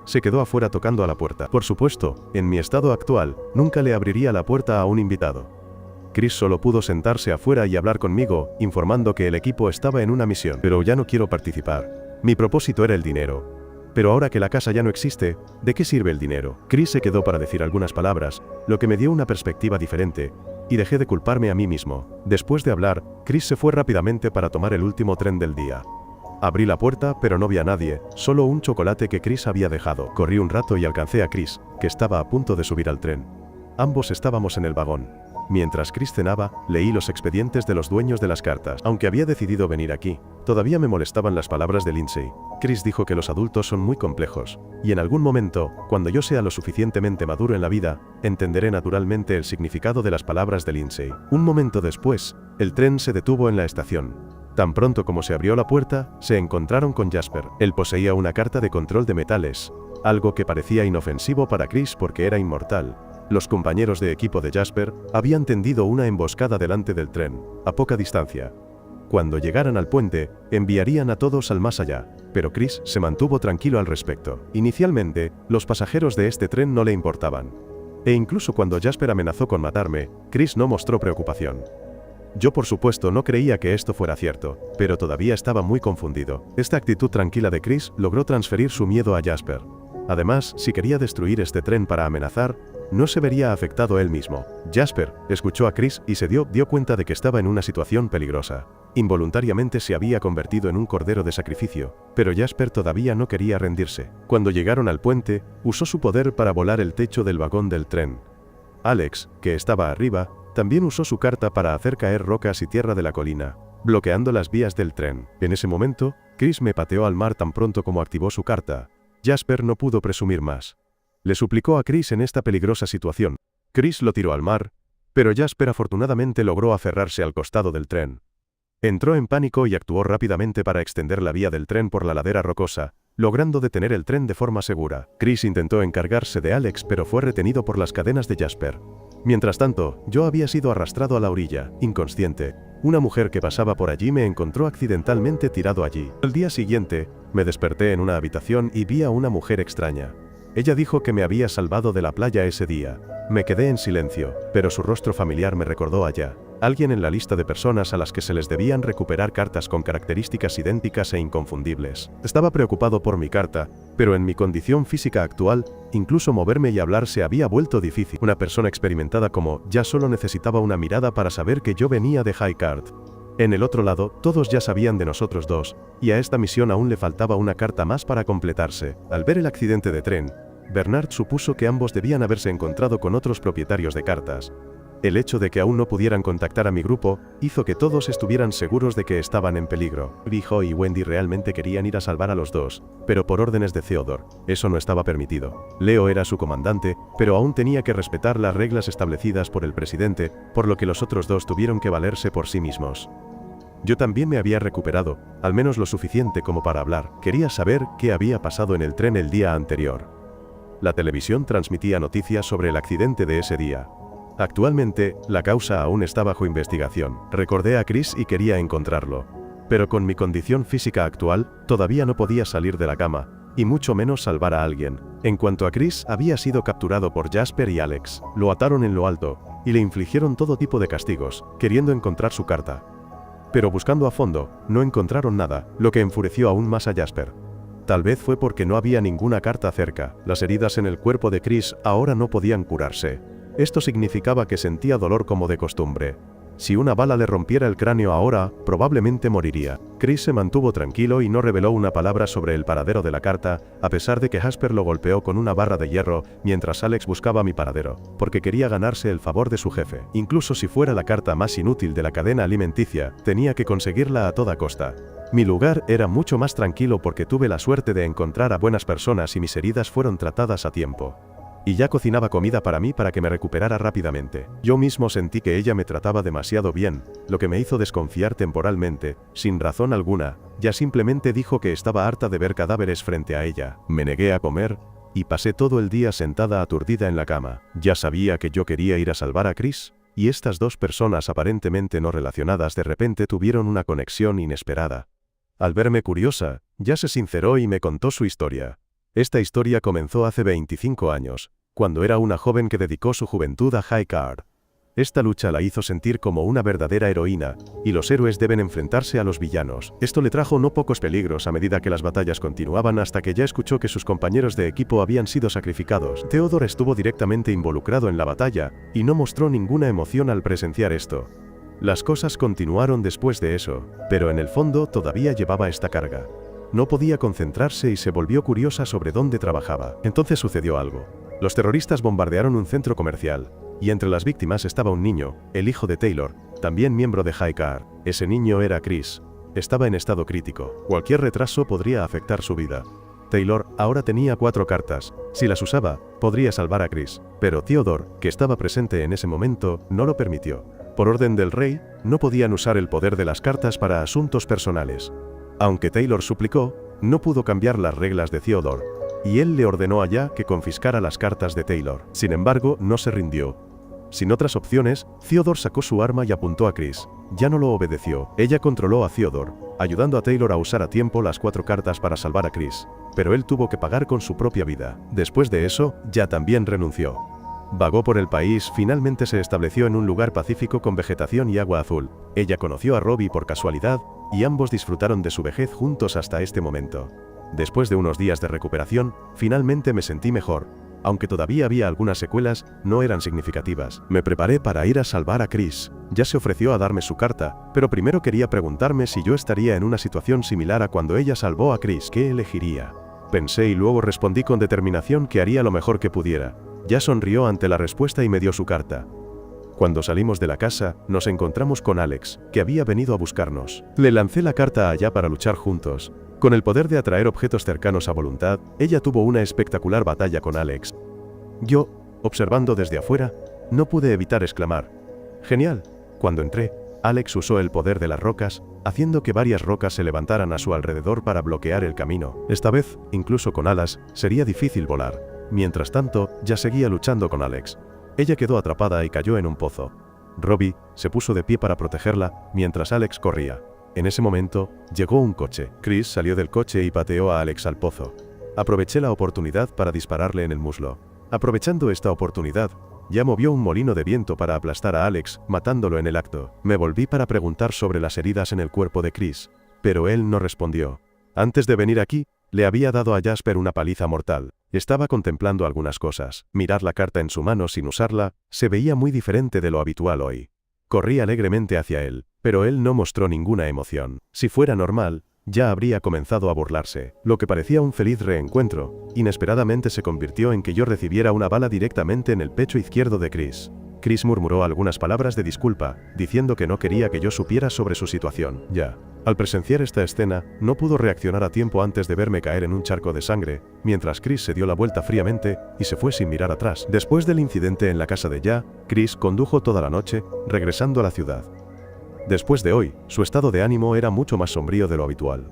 Se quedó afuera tocando a la puerta. Por supuesto, en mi estado actual, nunca le abriría la puerta a un invitado. Chris solo pudo sentarse afuera y hablar conmigo, informando que el equipo estaba en una misión. Pero ya no quiero participar. Mi propósito era el dinero. Pero ahora que la casa ya no existe, ¿de qué sirve el dinero? Chris se quedó para decir algunas palabras, lo que me dio una perspectiva diferente, y dejé de culparme a mí mismo. Después de hablar, Chris se fue rápidamente para tomar el último tren del día. Abrí la puerta, pero no vi a nadie, solo un chocolate que Chris había dejado. Corrí un rato y alcancé a Chris, que estaba a punto de subir al tren. Ambos estábamos en el vagón. Mientras Chris cenaba, leí los expedientes de los dueños de las cartas. Aunque había decidido venir aquí, todavía me molestaban las palabras de Lindsay. Chris dijo que los adultos son muy complejos, y en algún momento, cuando yo sea lo suficientemente maduro en la vida, entenderé naturalmente el significado de las palabras de Lindsay. Un momento después, el tren se detuvo en la estación. Tan pronto como se abrió la puerta, se encontraron con Jasper. Él poseía una carta de control de metales, algo que parecía inofensivo para Chris porque era inmortal. Los compañeros de equipo de Jasper habían tendido una emboscada delante del tren, a poca distancia. Cuando llegaran al puente, enviarían a todos al más allá, pero Chris se mantuvo tranquilo al respecto. Inicialmente, los pasajeros de este tren no le importaban. E incluso cuando Jasper amenazó con matarme, Chris no mostró preocupación. Yo por supuesto no creía que esto fuera cierto, pero todavía estaba muy confundido. Esta actitud tranquila de Chris logró transferir su miedo a Jasper. Además, si quería destruir este tren para amenazar, no se vería afectado él mismo. Jasper escuchó a Chris y se dio cuenta de que estaba en una situación peligrosa. Involuntariamente se había convertido en un cordero de sacrificio, pero Jasper todavía no quería rendirse. Cuando llegaron al puente, usó su poder para volar el techo del vagón del tren. Alex, que estaba arriba, también usó su carta para hacer caer rocas y tierra de la colina, bloqueando las vías del tren. En ese momento, Chris me pateó al mar tan pronto como activó su carta. Jasper no pudo presumir más. Le suplicó a Chris en esta peligrosa situación. Chris lo tiró al mar, pero Jasper afortunadamente logró aferrarse al costado del tren. Entró en pánico y actuó rápidamente para extender la vía del tren por la ladera rocosa, logrando detener el tren de forma segura. Chris intentó encargarse de Alex, pero fue retenido por las cadenas de Jasper. Mientras tanto, yo había sido arrastrado a la orilla, inconsciente. Una mujer que pasaba por allí me encontró accidentalmente tirado allí. Al día siguiente, me desperté en una habitación y vi a una mujer extraña. Ella dijo que me había salvado de la playa ese día. Me quedé en silencio, pero su rostro familiar me recordó a ella. Alguien en la lista de personas a las que se les debían recuperar cartas con características idénticas e inconfundibles. Estaba preocupado por mi carta, pero en mi condición física actual, incluso moverme y hablar se había vuelto difícil. Una persona experimentada como ya solo necesitaba una mirada para saber que yo venía de High Card. En el otro lado, todos ya sabían de nosotros dos, y a esta misión aún le faltaba una carta más para completarse. Al ver el accidente de tren, Bernard supuso que ambos debían haberse encontrado con otros propietarios de cartas. El hecho de que aún no pudieran contactar a mi grupo hizo que todos estuvieran seguros de que estaban en peligro. Joe y Wendy realmente querían ir a salvar a los dos, pero por órdenes de Theodore, eso no estaba permitido. Leo era su comandante, pero aún tenía que respetar las reglas establecidas por el presidente, por lo que los otros dos tuvieron que valerse por sí mismos. Yo también me había recuperado, al menos lo suficiente como para hablar. Quería saber qué había pasado en el tren el día anterior. La televisión transmitía noticias sobre el accidente de ese día. Actualmente, la causa aún está bajo investigación. Recordé a Chris y quería encontrarlo. Pero con mi condición física actual, todavía no podía salir de la cama, y mucho menos salvar a alguien. En cuanto a Chris, había sido capturado por Jasper y Alex. Lo ataron en lo alto, y le infligieron todo tipo de castigos, queriendo encontrar su carta. Pero buscando a fondo, no encontraron nada, lo que enfureció aún más a Jasper. Tal vez fue porque no había ninguna carta cerca. Las heridas en el cuerpo de Chris ahora no podían curarse. Esto significaba que sentía dolor como de costumbre. Si una bala le rompiera el cráneo ahora, probablemente moriría. Chris se mantuvo tranquilo y no reveló una palabra sobre el paradero de la carta, a pesar de que Jasper lo golpeó con una barra de hierro, mientras Alex buscaba mi paradero, porque quería ganarse el favor de su jefe. Incluso si fuera la carta más inútil de la cadena alimenticia, tenía que conseguirla a toda costa. Mi lugar era mucho más tranquilo porque tuve la suerte de encontrar a buenas personas y mis heridas fueron tratadas a tiempo. Y ya cocinaba comida para mí para que me recuperara rápidamente. Yo mismo sentí que ella me trataba demasiado bien, lo que me hizo desconfiar temporalmente, sin razón alguna. Ya simplemente dijo que estaba harta de ver cadáveres frente a ella. Me negué a comer, y pasé todo el día sentada aturdida en la cama. Ya sabía que yo quería ir a salvar a Chris, y estas dos personas aparentemente no relacionadas de repente tuvieron una conexión inesperada. Al verme curiosa, ya se sinceró y me contó su historia. Esta historia comenzó hace 25 años, cuando era una joven que dedicó su juventud a High Card. Esta lucha la hizo sentir como una verdadera heroína, y los héroes deben enfrentarse a los villanos. Esto le trajo no pocos peligros a medida que las batallas continuaban hasta que ya escuchó que sus compañeros de equipo habían sido sacrificados. Theodore estuvo directamente involucrado en la batalla, y no mostró ninguna emoción al presenciar esto. Las cosas continuaron después de eso, pero en el fondo todavía llevaba esta carga. No podía concentrarse y se volvió curiosa sobre dónde trabajaba. Entonces sucedió algo. Los terroristas bombardearon un centro comercial, y entre las víctimas estaba un niño, el hijo de Taylor, también miembro de High Card. Ese niño era Chris. Estaba en estado crítico. Cualquier retraso podría afectar su vida. Taylor ahora tenía 4 cartas. Si las usaba, podría salvar a Chris. Pero Theodore, que estaba presente en ese momento, no lo permitió. Por orden del rey, no podían usar el poder de las cartas para asuntos personales. Aunque Taylor suplicó, no pudo cambiar las reglas de Theodore, y él le ordenó a Ya que confiscara las cartas de Taylor. Sin embargo, no se rindió. Sin otras opciones, Theodore sacó su arma y apuntó a Chris. Ya no lo obedeció. Ella controló a Theodore, ayudando a Taylor a usar a tiempo las 4 cartas para salvar a Chris. Pero él tuvo que pagar con su propia vida. Después de eso, Ya también renunció. Vagó por el país, finalmente se estableció en un lugar pacífico con vegetación y agua azul. Ella conoció a Robbie por casualidad, y ambos disfrutaron de su vejez juntos hasta este momento. Después de unos días de recuperación, finalmente me sentí mejor. Aunque todavía había algunas secuelas, no eran significativas. Me preparé para ir a salvar a Chris. Ya se ofreció a darme su carta, pero primero quería preguntarme si yo estaría en una situación similar a cuando ella salvó a Chris. ¿Qué elegiría? Pensé y luego respondí con determinación que haría lo mejor que pudiera. Ya sonrió ante la respuesta y me dio su carta. Cuando salimos de la casa, nos encontramos con Alex, que había venido a buscarnos. Le lancé la carta a Ya para luchar juntos. Con el poder de atraer objetos cercanos a voluntad, ella tuvo una espectacular batalla con Alex. Yo, observando desde afuera, no pude evitar exclamar: «Genial». Cuando entré, Alex usó el poder de las rocas, haciendo que varias rocas se levantaran a su alrededor para bloquear el camino. Esta vez, incluso con alas, sería difícil volar. Mientras tanto, ya seguía luchando con Alex. Ella quedó atrapada y cayó en un pozo. Robbie se puso de pie para protegerla, mientras Alex corría. En ese momento, llegó un coche. Chris salió del coche y pateó a Alex al pozo. Aproveché la oportunidad para dispararle en el muslo. Aprovechando esta oportunidad, ya movió un molino de viento para aplastar a Alex, matándolo en el acto. Me volví para preguntar sobre las heridas en el cuerpo de Chris, pero él no respondió. Antes de venir aquí, le había dado a Jasper una paliza mortal. Estaba contemplando algunas cosas. Mirar la carta en su mano sin usarla, se veía muy diferente de lo habitual hoy. Corrí alegremente hacia él, pero él no mostró ninguna emoción. Si fuera normal, ya habría comenzado a burlarse. Lo que parecía un feliz reencuentro, inesperadamente se convirtió en que yo recibiera una bala directamente en el pecho izquierdo de Chris. Chris murmuró algunas palabras de disculpa, diciendo que no quería que yo supiera sobre su situación. Ya. Al presenciar esta escena, no pudo reaccionar a tiempo antes de verme caer en un charco de sangre, mientras Chris se dio la vuelta fríamente y se fue sin mirar atrás. Después del incidente en la casa de Ya, Chris condujo toda la noche, regresando a la ciudad. Después de hoy, su estado de ánimo era mucho más sombrío de lo habitual.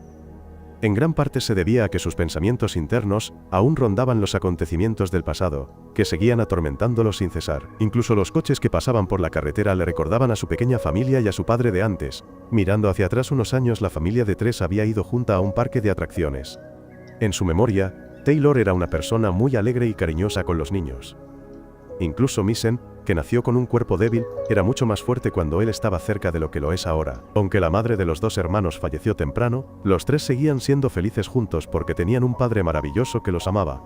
En gran parte se debía a que sus pensamientos internos aún rondaban los acontecimientos del pasado, que seguían atormentándolo sin cesar. Incluso los coches que pasaban por la carretera le recordaban a su pequeña familia y a su padre de antes. Mirando hacia atrás unos años, la familia de tres había ido junta a un parque de atracciones. En su memoria, Taylor era una persona muy alegre y cariñosa con los niños. Incluso Misen, que nació con un cuerpo débil, era mucho más fuerte cuando él estaba cerca de lo que lo es ahora. Aunque la madre de los dos hermanos falleció temprano, los tres seguían siendo felices juntos porque tenían un padre maravilloso que los amaba.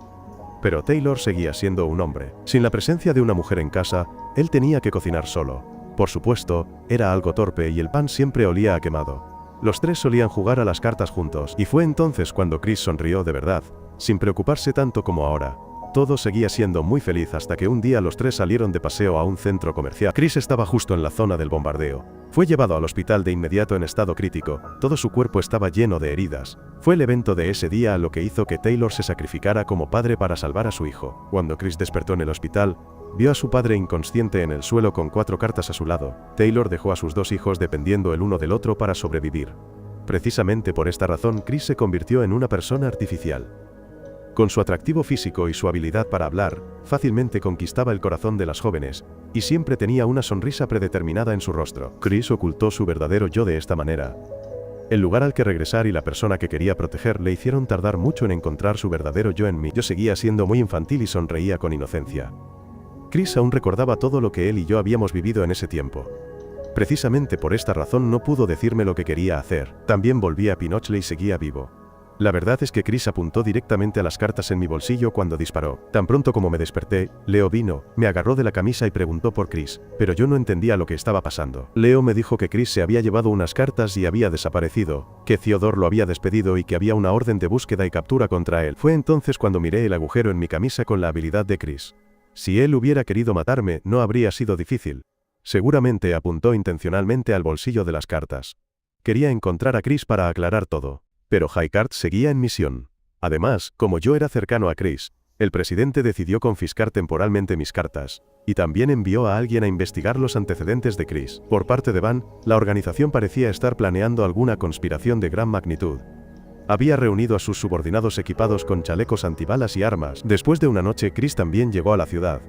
Pero Taylor seguía siendo un hombre. Sin la presencia de una mujer en casa, él tenía que cocinar solo. Por supuesto, era algo torpe y el pan siempre olía a quemado. Los tres solían jugar a las cartas juntos, y fue entonces cuando Chris sonrió de verdad, sin preocuparse tanto como ahora. Todo seguía siendo muy feliz hasta que un día los tres salieron de paseo a un centro comercial. Chris estaba justo en la zona del bombardeo. Fue llevado al hospital de inmediato en estado crítico, todo su cuerpo estaba lleno de heridas. Fue el evento de ese día lo que hizo que Taylor se sacrificara como padre para salvar a su hijo. Cuando Chris despertó en el hospital, vio a su padre inconsciente en el suelo con 4 cartas a su lado. Taylor dejó a sus 2 hijos dependiendo el uno del otro para sobrevivir. Precisamente por esta razón Chris se convirtió en una persona artificial. Con su atractivo físico y su habilidad para hablar, fácilmente conquistaba el corazón de las jóvenes, y siempre tenía una sonrisa predeterminada en su rostro. Chris ocultó su verdadero yo de esta manera. El lugar al que regresar y la persona que quería proteger le hicieron tardar mucho en encontrar su verdadero yo en mí. Yo seguía siendo muy infantil y sonreía con inocencia. Chris aún recordaba todo lo que él y yo habíamos vivido en ese tiempo. Precisamente por esta razón no pudo decirme lo que quería hacer. También volví a Pinochle y seguía vivo. La verdad es que Chris apuntó directamente a las cartas en mi bolsillo cuando disparó. Tan pronto como me desperté, Leo vino, me agarró de la camisa y preguntó por Chris, pero yo no entendía lo que estaba pasando. Leo me dijo que Chris se había llevado unas cartas y había desaparecido, que Theodore lo había despedido y que había una orden de búsqueda y captura contra él. Fue entonces cuando miré el agujero en mi camisa con la habilidad de Chris. Si él hubiera querido matarme, no habría sido difícil. Seguramente apuntó intencionalmente al bolsillo de las cartas. Quería encontrar a Chris para aclarar todo. Pero Highcard seguía en misión. Además, como yo era cercano a Chris, el presidente decidió confiscar temporalmente mis cartas, y también envió a alguien a investigar los antecedentes de Chris. Por parte de Van, la organización parecía estar planeando alguna conspiración de gran magnitud. Había reunido a sus subordinados equipados con chalecos antibalas y armas. Después de una noche, Chris también llegó a la ciudad.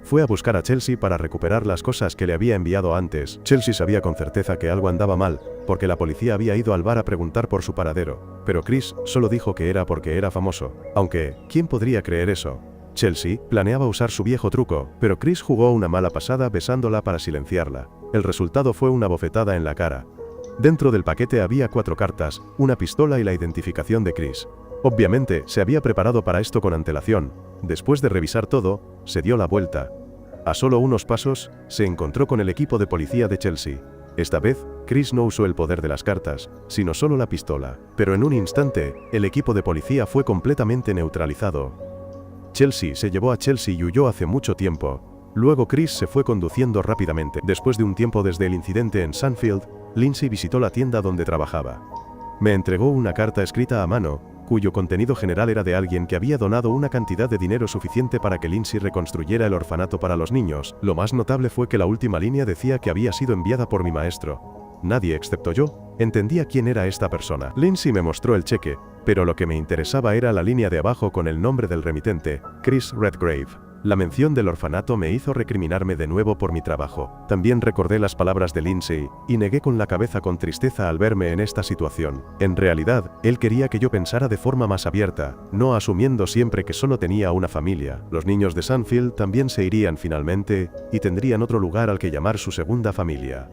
Fue a buscar a Chelsea para recuperar las cosas que le había enviado antes. Chelsea sabía con certeza que algo andaba mal, porque la policía había ido al bar a preguntar por su paradero. Pero Chris solo dijo que era porque era famoso. Aunque, ¿quién podría creer eso? Chelsea planeaba usar su viejo truco, pero Chris jugó una mala pasada besándola para silenciarla. El resultado fue una bofetada en la cara. Dentro del paquete había 4 cartas, una pistola y la identificación de Chris. Obviamente, se había preparado para esto con antelación. Después de revisar todo, se dio la vuelta. A solo unos pasos, se encontró con el equipo de policía de Chelsea. Esta vez, Chris no usó el poder de las cartas, sino solo la pistola. Pero en un instante, el equipo de policía fue completamente neutralizado. Chelsea se llevó a Chelsea y huyó hace mucho tiempo. Luego Chris se fue conduciendo rápidamente. Después de un tiempo desde el incidente en Sunfield, Lindsay visitó la tienda donde trabajaba. Me entregó una carta escrita a mano, cuyo contenido general era de alguien que había donado una cantidad de dinero suficiente para que Lindsay reconstruyera el orfanato para los niños. Lo más notable fue que la última línea decía que había sido enviada por mi maestro. Nadie excepto yo entendía quién era esta persona. Lindsay me mostró el cheque, pero lo que me interesaba era la línea de abajo con el nombre del remitente, Chris Redgrave. La mención del orfanato me hizo recriminarme de nuevo por mi trabajo. También recordé las palabras de Lindsay, y negué con la cabeza con tristeza al verme en esta situación. En realidad, él quería que yo pensara de forma más abierta, no asumiendo siempre que solo tenía una familia. Los niños de Sunfield también se irían finalmente, y tendrían otro lugar al que llamar su segunda familia.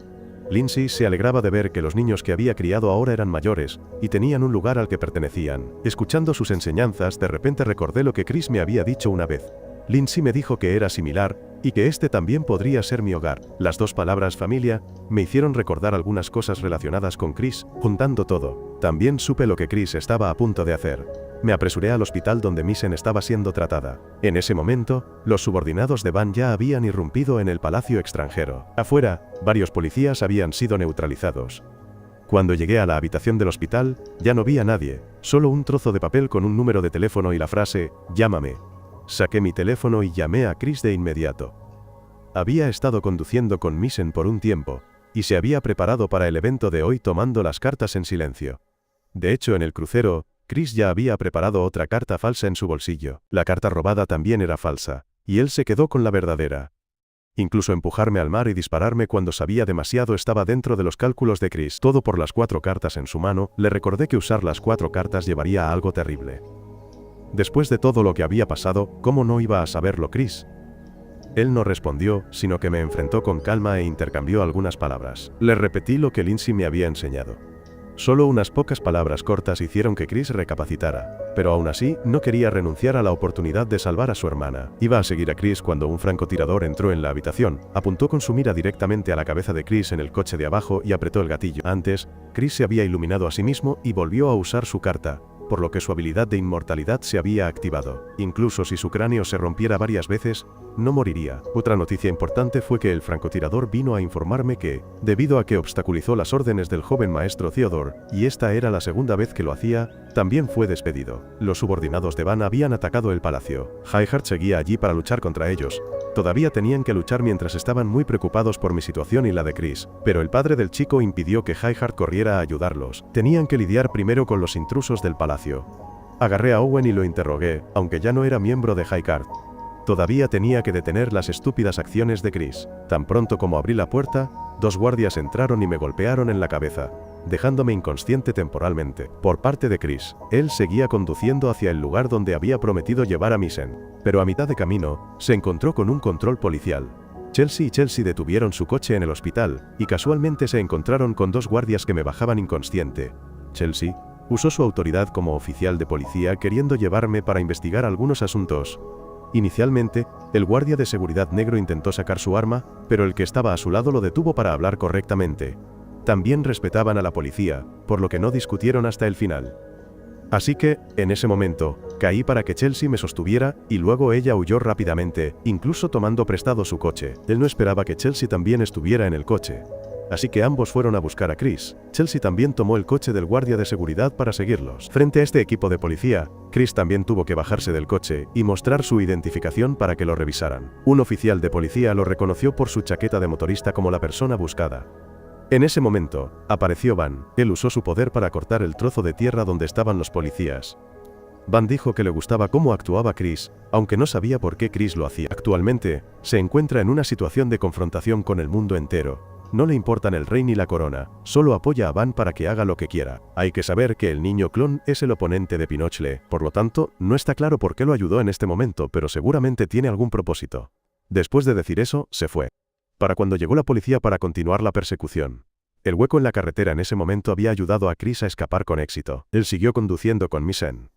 Lindsay se alegraba de ver que los niños que había criado ahora eran mayores, y tenían un lugar al que pertenecían. Escuchando sus enseñanzas, de repente recordé lo que Chris me había dicho una vez. Lindsay me dijo que era similar, y que este también podría ser mi hogar. Las dos palabras familia me hicieron recordar algunas cosas relacionadas con Chris, juntando todo. También supe lo que Chris estaba a punto de hacer. Me apresuré al hospital donde Misen estaba siendo tratada. En ese momento, los subordinados de Van ya habían irrumpido en el palacio extranjero. Afuera, varios policías habían sido neutralizados. Cuando llegué a la habitación del hospital, ya no vi a nadie, solo un trozo de papel con un número de teléfono y la frase, llámame. Saqué mi teléfono y llamé a Chris de inmediato. Había estado conduciendo con Misen por un tiempo, y se había preparado para el evento de hoy tomando las cartas en silencio. De hecho, en el crucero, Chris ya había preparado otra carta falsa en su bolsillo. La carta robada también era falsa, y él se quedó con la verdadera. Incluso empujarme al mar y dispararme cuando sabía demasiado estaba dentro de los cálculos de Chris. Todo por las 4 cartas en su mano. Le recordé que usar las 4 cartas llevaría a algo terrible. Después de todo lo que había pasado, ¿cómo no iba a saberlo Chris? Él no respondió, sino que me enfrentó con calma e intercambió algunas palabras. Le repetí lo que Lindsay me había enseñado. Solo unas pocas palabras cortas hicieron que Chris recapacitara, pero aún así, no quería renunciar a la oportunidad de salvar a su hermana. Iba a seguir a Chris cuando un francotirador entró en la habitación, apuntó con su mira directamente a la cabeza de Chris en el coche de abajo y apretó el gatillo. Antes, Chris se había iluminado a sí mismo y volvió a usar su carta, por lo que su habilidad de inmortalidad se había activado. Incluso si su cráneo se rompiera varias veces, no moriría. Otra noticia importante fue que el francotirador vino a informarme que, debido a que obstaculizó las órdenes del joven maestro Theodore, y esta era la segunda vez que lo hacía, también fue despedido. Los subordinados de Van habían atacado el palacio. Highheart seguía allí para luchar contra ellos. Todavía tenían que luchar mientras estaban muy preocupados por mi situación y la de Chris, pero el padre del chico impidió que Highheart corriera a ayudarlos. Tenían que lidiar primero con los intrusos del palacio. Agarré a Owen y lo interrogué, aunque ya no era miembro de Highheart. Todavía tenía que detener las estúpidas acciones de Chris. Tan pronto como abrí la puerta, 2 guardias entraron y me golpearon en la cabeza, dejándome inconsciente temporalmente. Por parte de Chris, él seguía conduciendo hacia el lugar donde había prometido llevar a Misen, pero a mitad de camino, se encontró con un control policial. Chelsea y Chelsea detuvieron su coche en el hospital, y casualmente se encontraron con 2 guardias que me bajaban inconsciente. Chelsea usó su autoridad como oficial de policía queriendo llevarme para investigar algunos asuntos. Inicialmente, el guardia de seguridad negro intentó sacar su arma, pero el que estaba a su lado lo detuvo para hablar correctamente. También respetaban a la policía, por lo que no discutieron hasta el final. Así que, en ese momento, caí para que Chelsea me sostuviera, y luego ella huyó rápidamente, incluso tomando prestado su coche. Él no esperaba que Chelsea también estuviera en el coche. Así que ambos fueron a buscar a Chris. Chelsea también tomó el coche del guardia de seguridad para seguirlos. Frente a este equipo de policía, Chris también tuvo que bajarse del coche y mostrar su identificación para que lo revisaran. Un oficial de policía lo reconoció por su chaqueta de motorista como la persona buscada. En ese momento, apareció Van. Él usó su poder para cortar el trozo de tierra donde estaban los policías. Van dijo que le gustaba cómo actuaba Chris, aunque no sabía por qué Chris lo hacía. Actualmente, se encuentra en una situación de confrontación con el mundo entero. No le importan el rey ni la corona, solo apoya a Van para que haga lo que quiera. Hay que saber que el niño clon es el oponente de Pinochle, por lo tanto, no está claro por qué lo ayudó en este momento, pero seguramente tiene algún propósito. Después de decir eso, se fue. Para cuando llegó la policía para continuar la persecución. El hueco en la carretera en ese momento había ayudado a Chris a escapar con éxito. Él siguió conduciendo con Misen.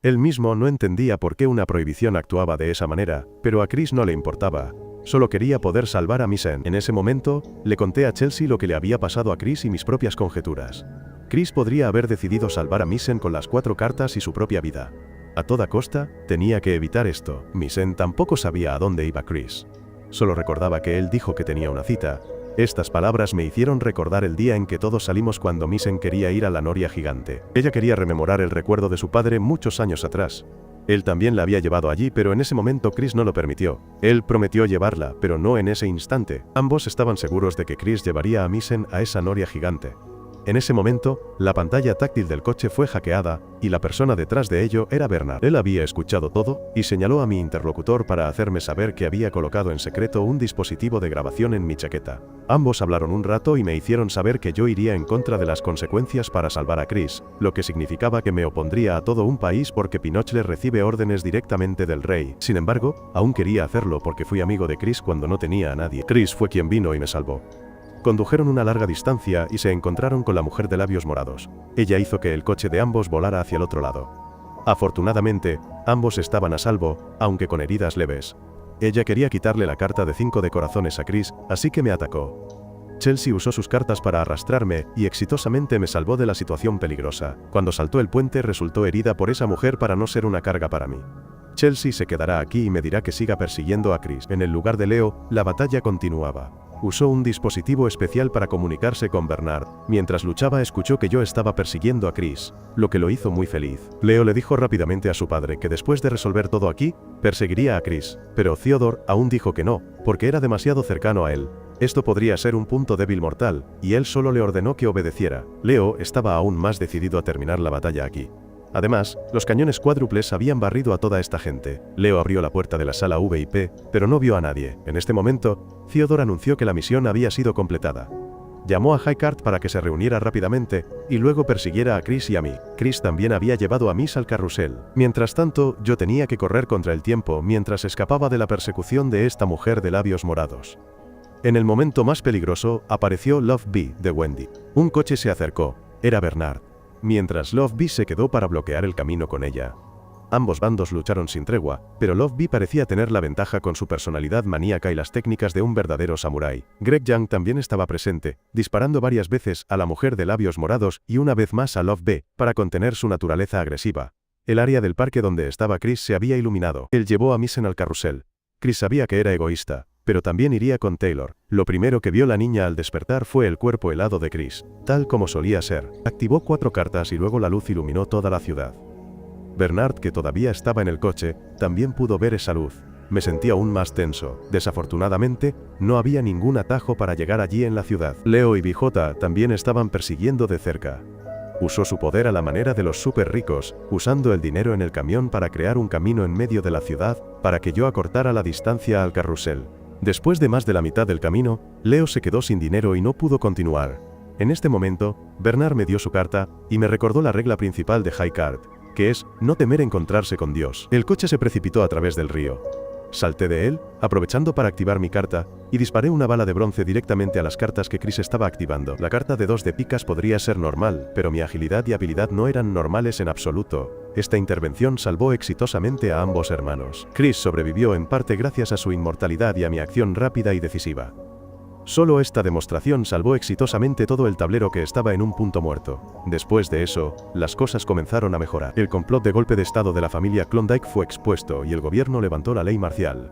Él mismo no entendía por qué una prohibición actuaba de esa manera, pero a Chris no le importaba. Solo quería poder salvar a Misen. En ese momento, le conté a Chelsea lo que le había pasado a Chris y mis propias conjeturas. Chris podría haber decidido salvar a Misen con las 4 cartas y su propia vida. A toda costa, tenía que evitar esto. Misen tampoco sabía a dónde iba Chris. Solo recordaba que él dijo que tenía una cita. Estas palabras me hicieron recordar el día en que todos salimos cuando Misen quería ir a la noria gigante. Ella quería rememorar el recuerdo de su padre muchos años atrás. Él también la había llevado allí, pero en ese momento Chris no lo permitió. Él prometió llevarla, pero no en ese instante. Ambos estaban seguros de que Chris llevaría a Misen a esa noria gigante. En ese momento, la pantalla táctil del coche fue hackeada, y la persona detrás de ello era Bernard. Él había escuchado todo, y señaló a mi interlocutor para hacerme saber que había colocado en secreto un dispositivo de grabación en mi chaqueta. Ambos hablaron un rato y me hicieron saber que yo iría en contra de las consecuencias para salvar a Chris, lo que significaba que me opondría a todo un país porque Pinochle recibe órdenes directamente del rey. Sin embargo, aún quería hacerlo porque fui amigo de Chris cuando no tenía a nadie. Chris fue quien vino y me salvó. Condujeron una larga distancia y se encontraron con la mujer de labios morados. Ella hizo que el coche de ambos volara hacia el otro lado. Afortunadamente, ambos estaban a salvo, aunque con heridas leves. Ella quería quitarle la carta de 5 de corazones a Chris, así que me atacó. Chelsea usó sus cartas para arrastrarme y exitosamente me salvó de la situación peligrosa. Cuando saltó el puente resultó herida por esa mujer para no ser una carga para mí. Chelsea se quedará aquí y me dirá que siga persiguiendo a Chris. En el lugar de Leo, la batalla continuaba. Usó un dispositivo especial para comunicarse con Bernard. Mientras luchaba escuchó que yo estaba persiguiendo a Chris, lo que lo hizo muy feliz. Leo le dijo rápidamente a su padre que después de resolver todo aquí, perseguiría a Chris, pero Theodore aún dijo que no, porque era demasiado cercano a él. Esto podría ser un punto débil mortal, y él solo le ordenó que obedeciera. Leo estaba aún más decidido a terminar la batalla aquí. Además, los cañones cuádruples habían barrido a toda esta gente. Leo abrió la puerta de la sala VIP, pero no vio a nadie. En este momento, Theodore anunció que la misión había sido completada. Llamó a Highcart para que se reuniera rápidamente, y luego persiguiera a Chris y a mí. Chris también había llevado a Miss al carrusel. Mientras tanto, yo tenía que correr contra el tiempo mientras escapaba de la persecución de esta mujer de labios morados. En el momento más peligroso, apareció Love Bee de Wendy. Un coche se acercó. Era Bernard. Mientras Love Bee se quedó para bloquear el camino con ella. Ambos bandos lucharon sin tregua, pero Love Bee parecía tener la ventaja con su personalidad maníaca y las técnicas de un verdadero samurái. Greg Young también estaba presente, disparando varias veces a la mujer de labios morados y una vez más a Love Bee, para contener su naturaleza agresiva. El área del parque donde estaba Chris se había iluminado. Él llevó a Misen al carrusel. Chris sabía que era egoísta, pero también iría con Taylor. Lo primero que vio la niña al despertar fue el cuerpo helado de Chris, tal como solía ser. Activó 4 cartas y luego la luz iluminó toda la ciudad. Bernard, que todavía estaba en el coche, también pudo ver esa luz. Me sentí aún más tenso. Desafortunadamente, no había ningún atajo para llegar allí en la ciudad. Leo y BJ también estaban persiguiendo de cerca. Usó su poder a la manera de los súper ricos, usando el dinero en el camión para crear un camino en medio de la ciudad, para que yo acortara la distancia al carrusel. Después de más de la mitad del camino, Leo se quedó sin dinero y no pudo continuar. En este momento, Bernard me dio su carta, y me recordó la regla principal de Highcart, que es, no temer encontrarse con Dios. El coche se precipitó a través del río. Salté de él, aprovechando para activar mi carta, y disparé una bala de bronce directamente a las cartas que Chris estaba activando. La carta de 2 de picas podría ser normal, pero mi agilidad y habilidad no eran normales en absoluto. Esta intervención salvó exitosamente a ambos hermanos. Chris sobrevivió en parte gracias a su inmortalidad y a mi acción rápida y decisiva. Solo esta demostración salvó exitosamente todo el tablero que estaba en un punto muerto. Después de eso, las cosas comenzaron a mejorar. El complot de golpe de estado de la familia Klondike fue expuesto y el gobierno levantó la ley marcial.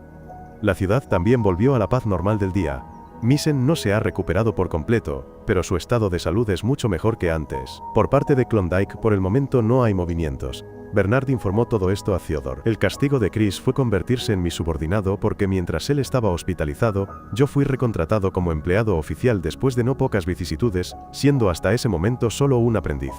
La ciudad también volvió a la paz normal del día. Misen no se ha recuperado por completo, pero su estado de salud es mucho mejor que antes. Por parte de Klondike, por el momento no hay movimientos. Bernard informó todo esto a Theodore. El castigo de Chris fue convertirse en mi subordinado porque mientras él estaba hospitalizado, yo fui recontratado como empleado oficial después de no pocas vicisitudes, siendo hasta ese momento solo un aprendiz.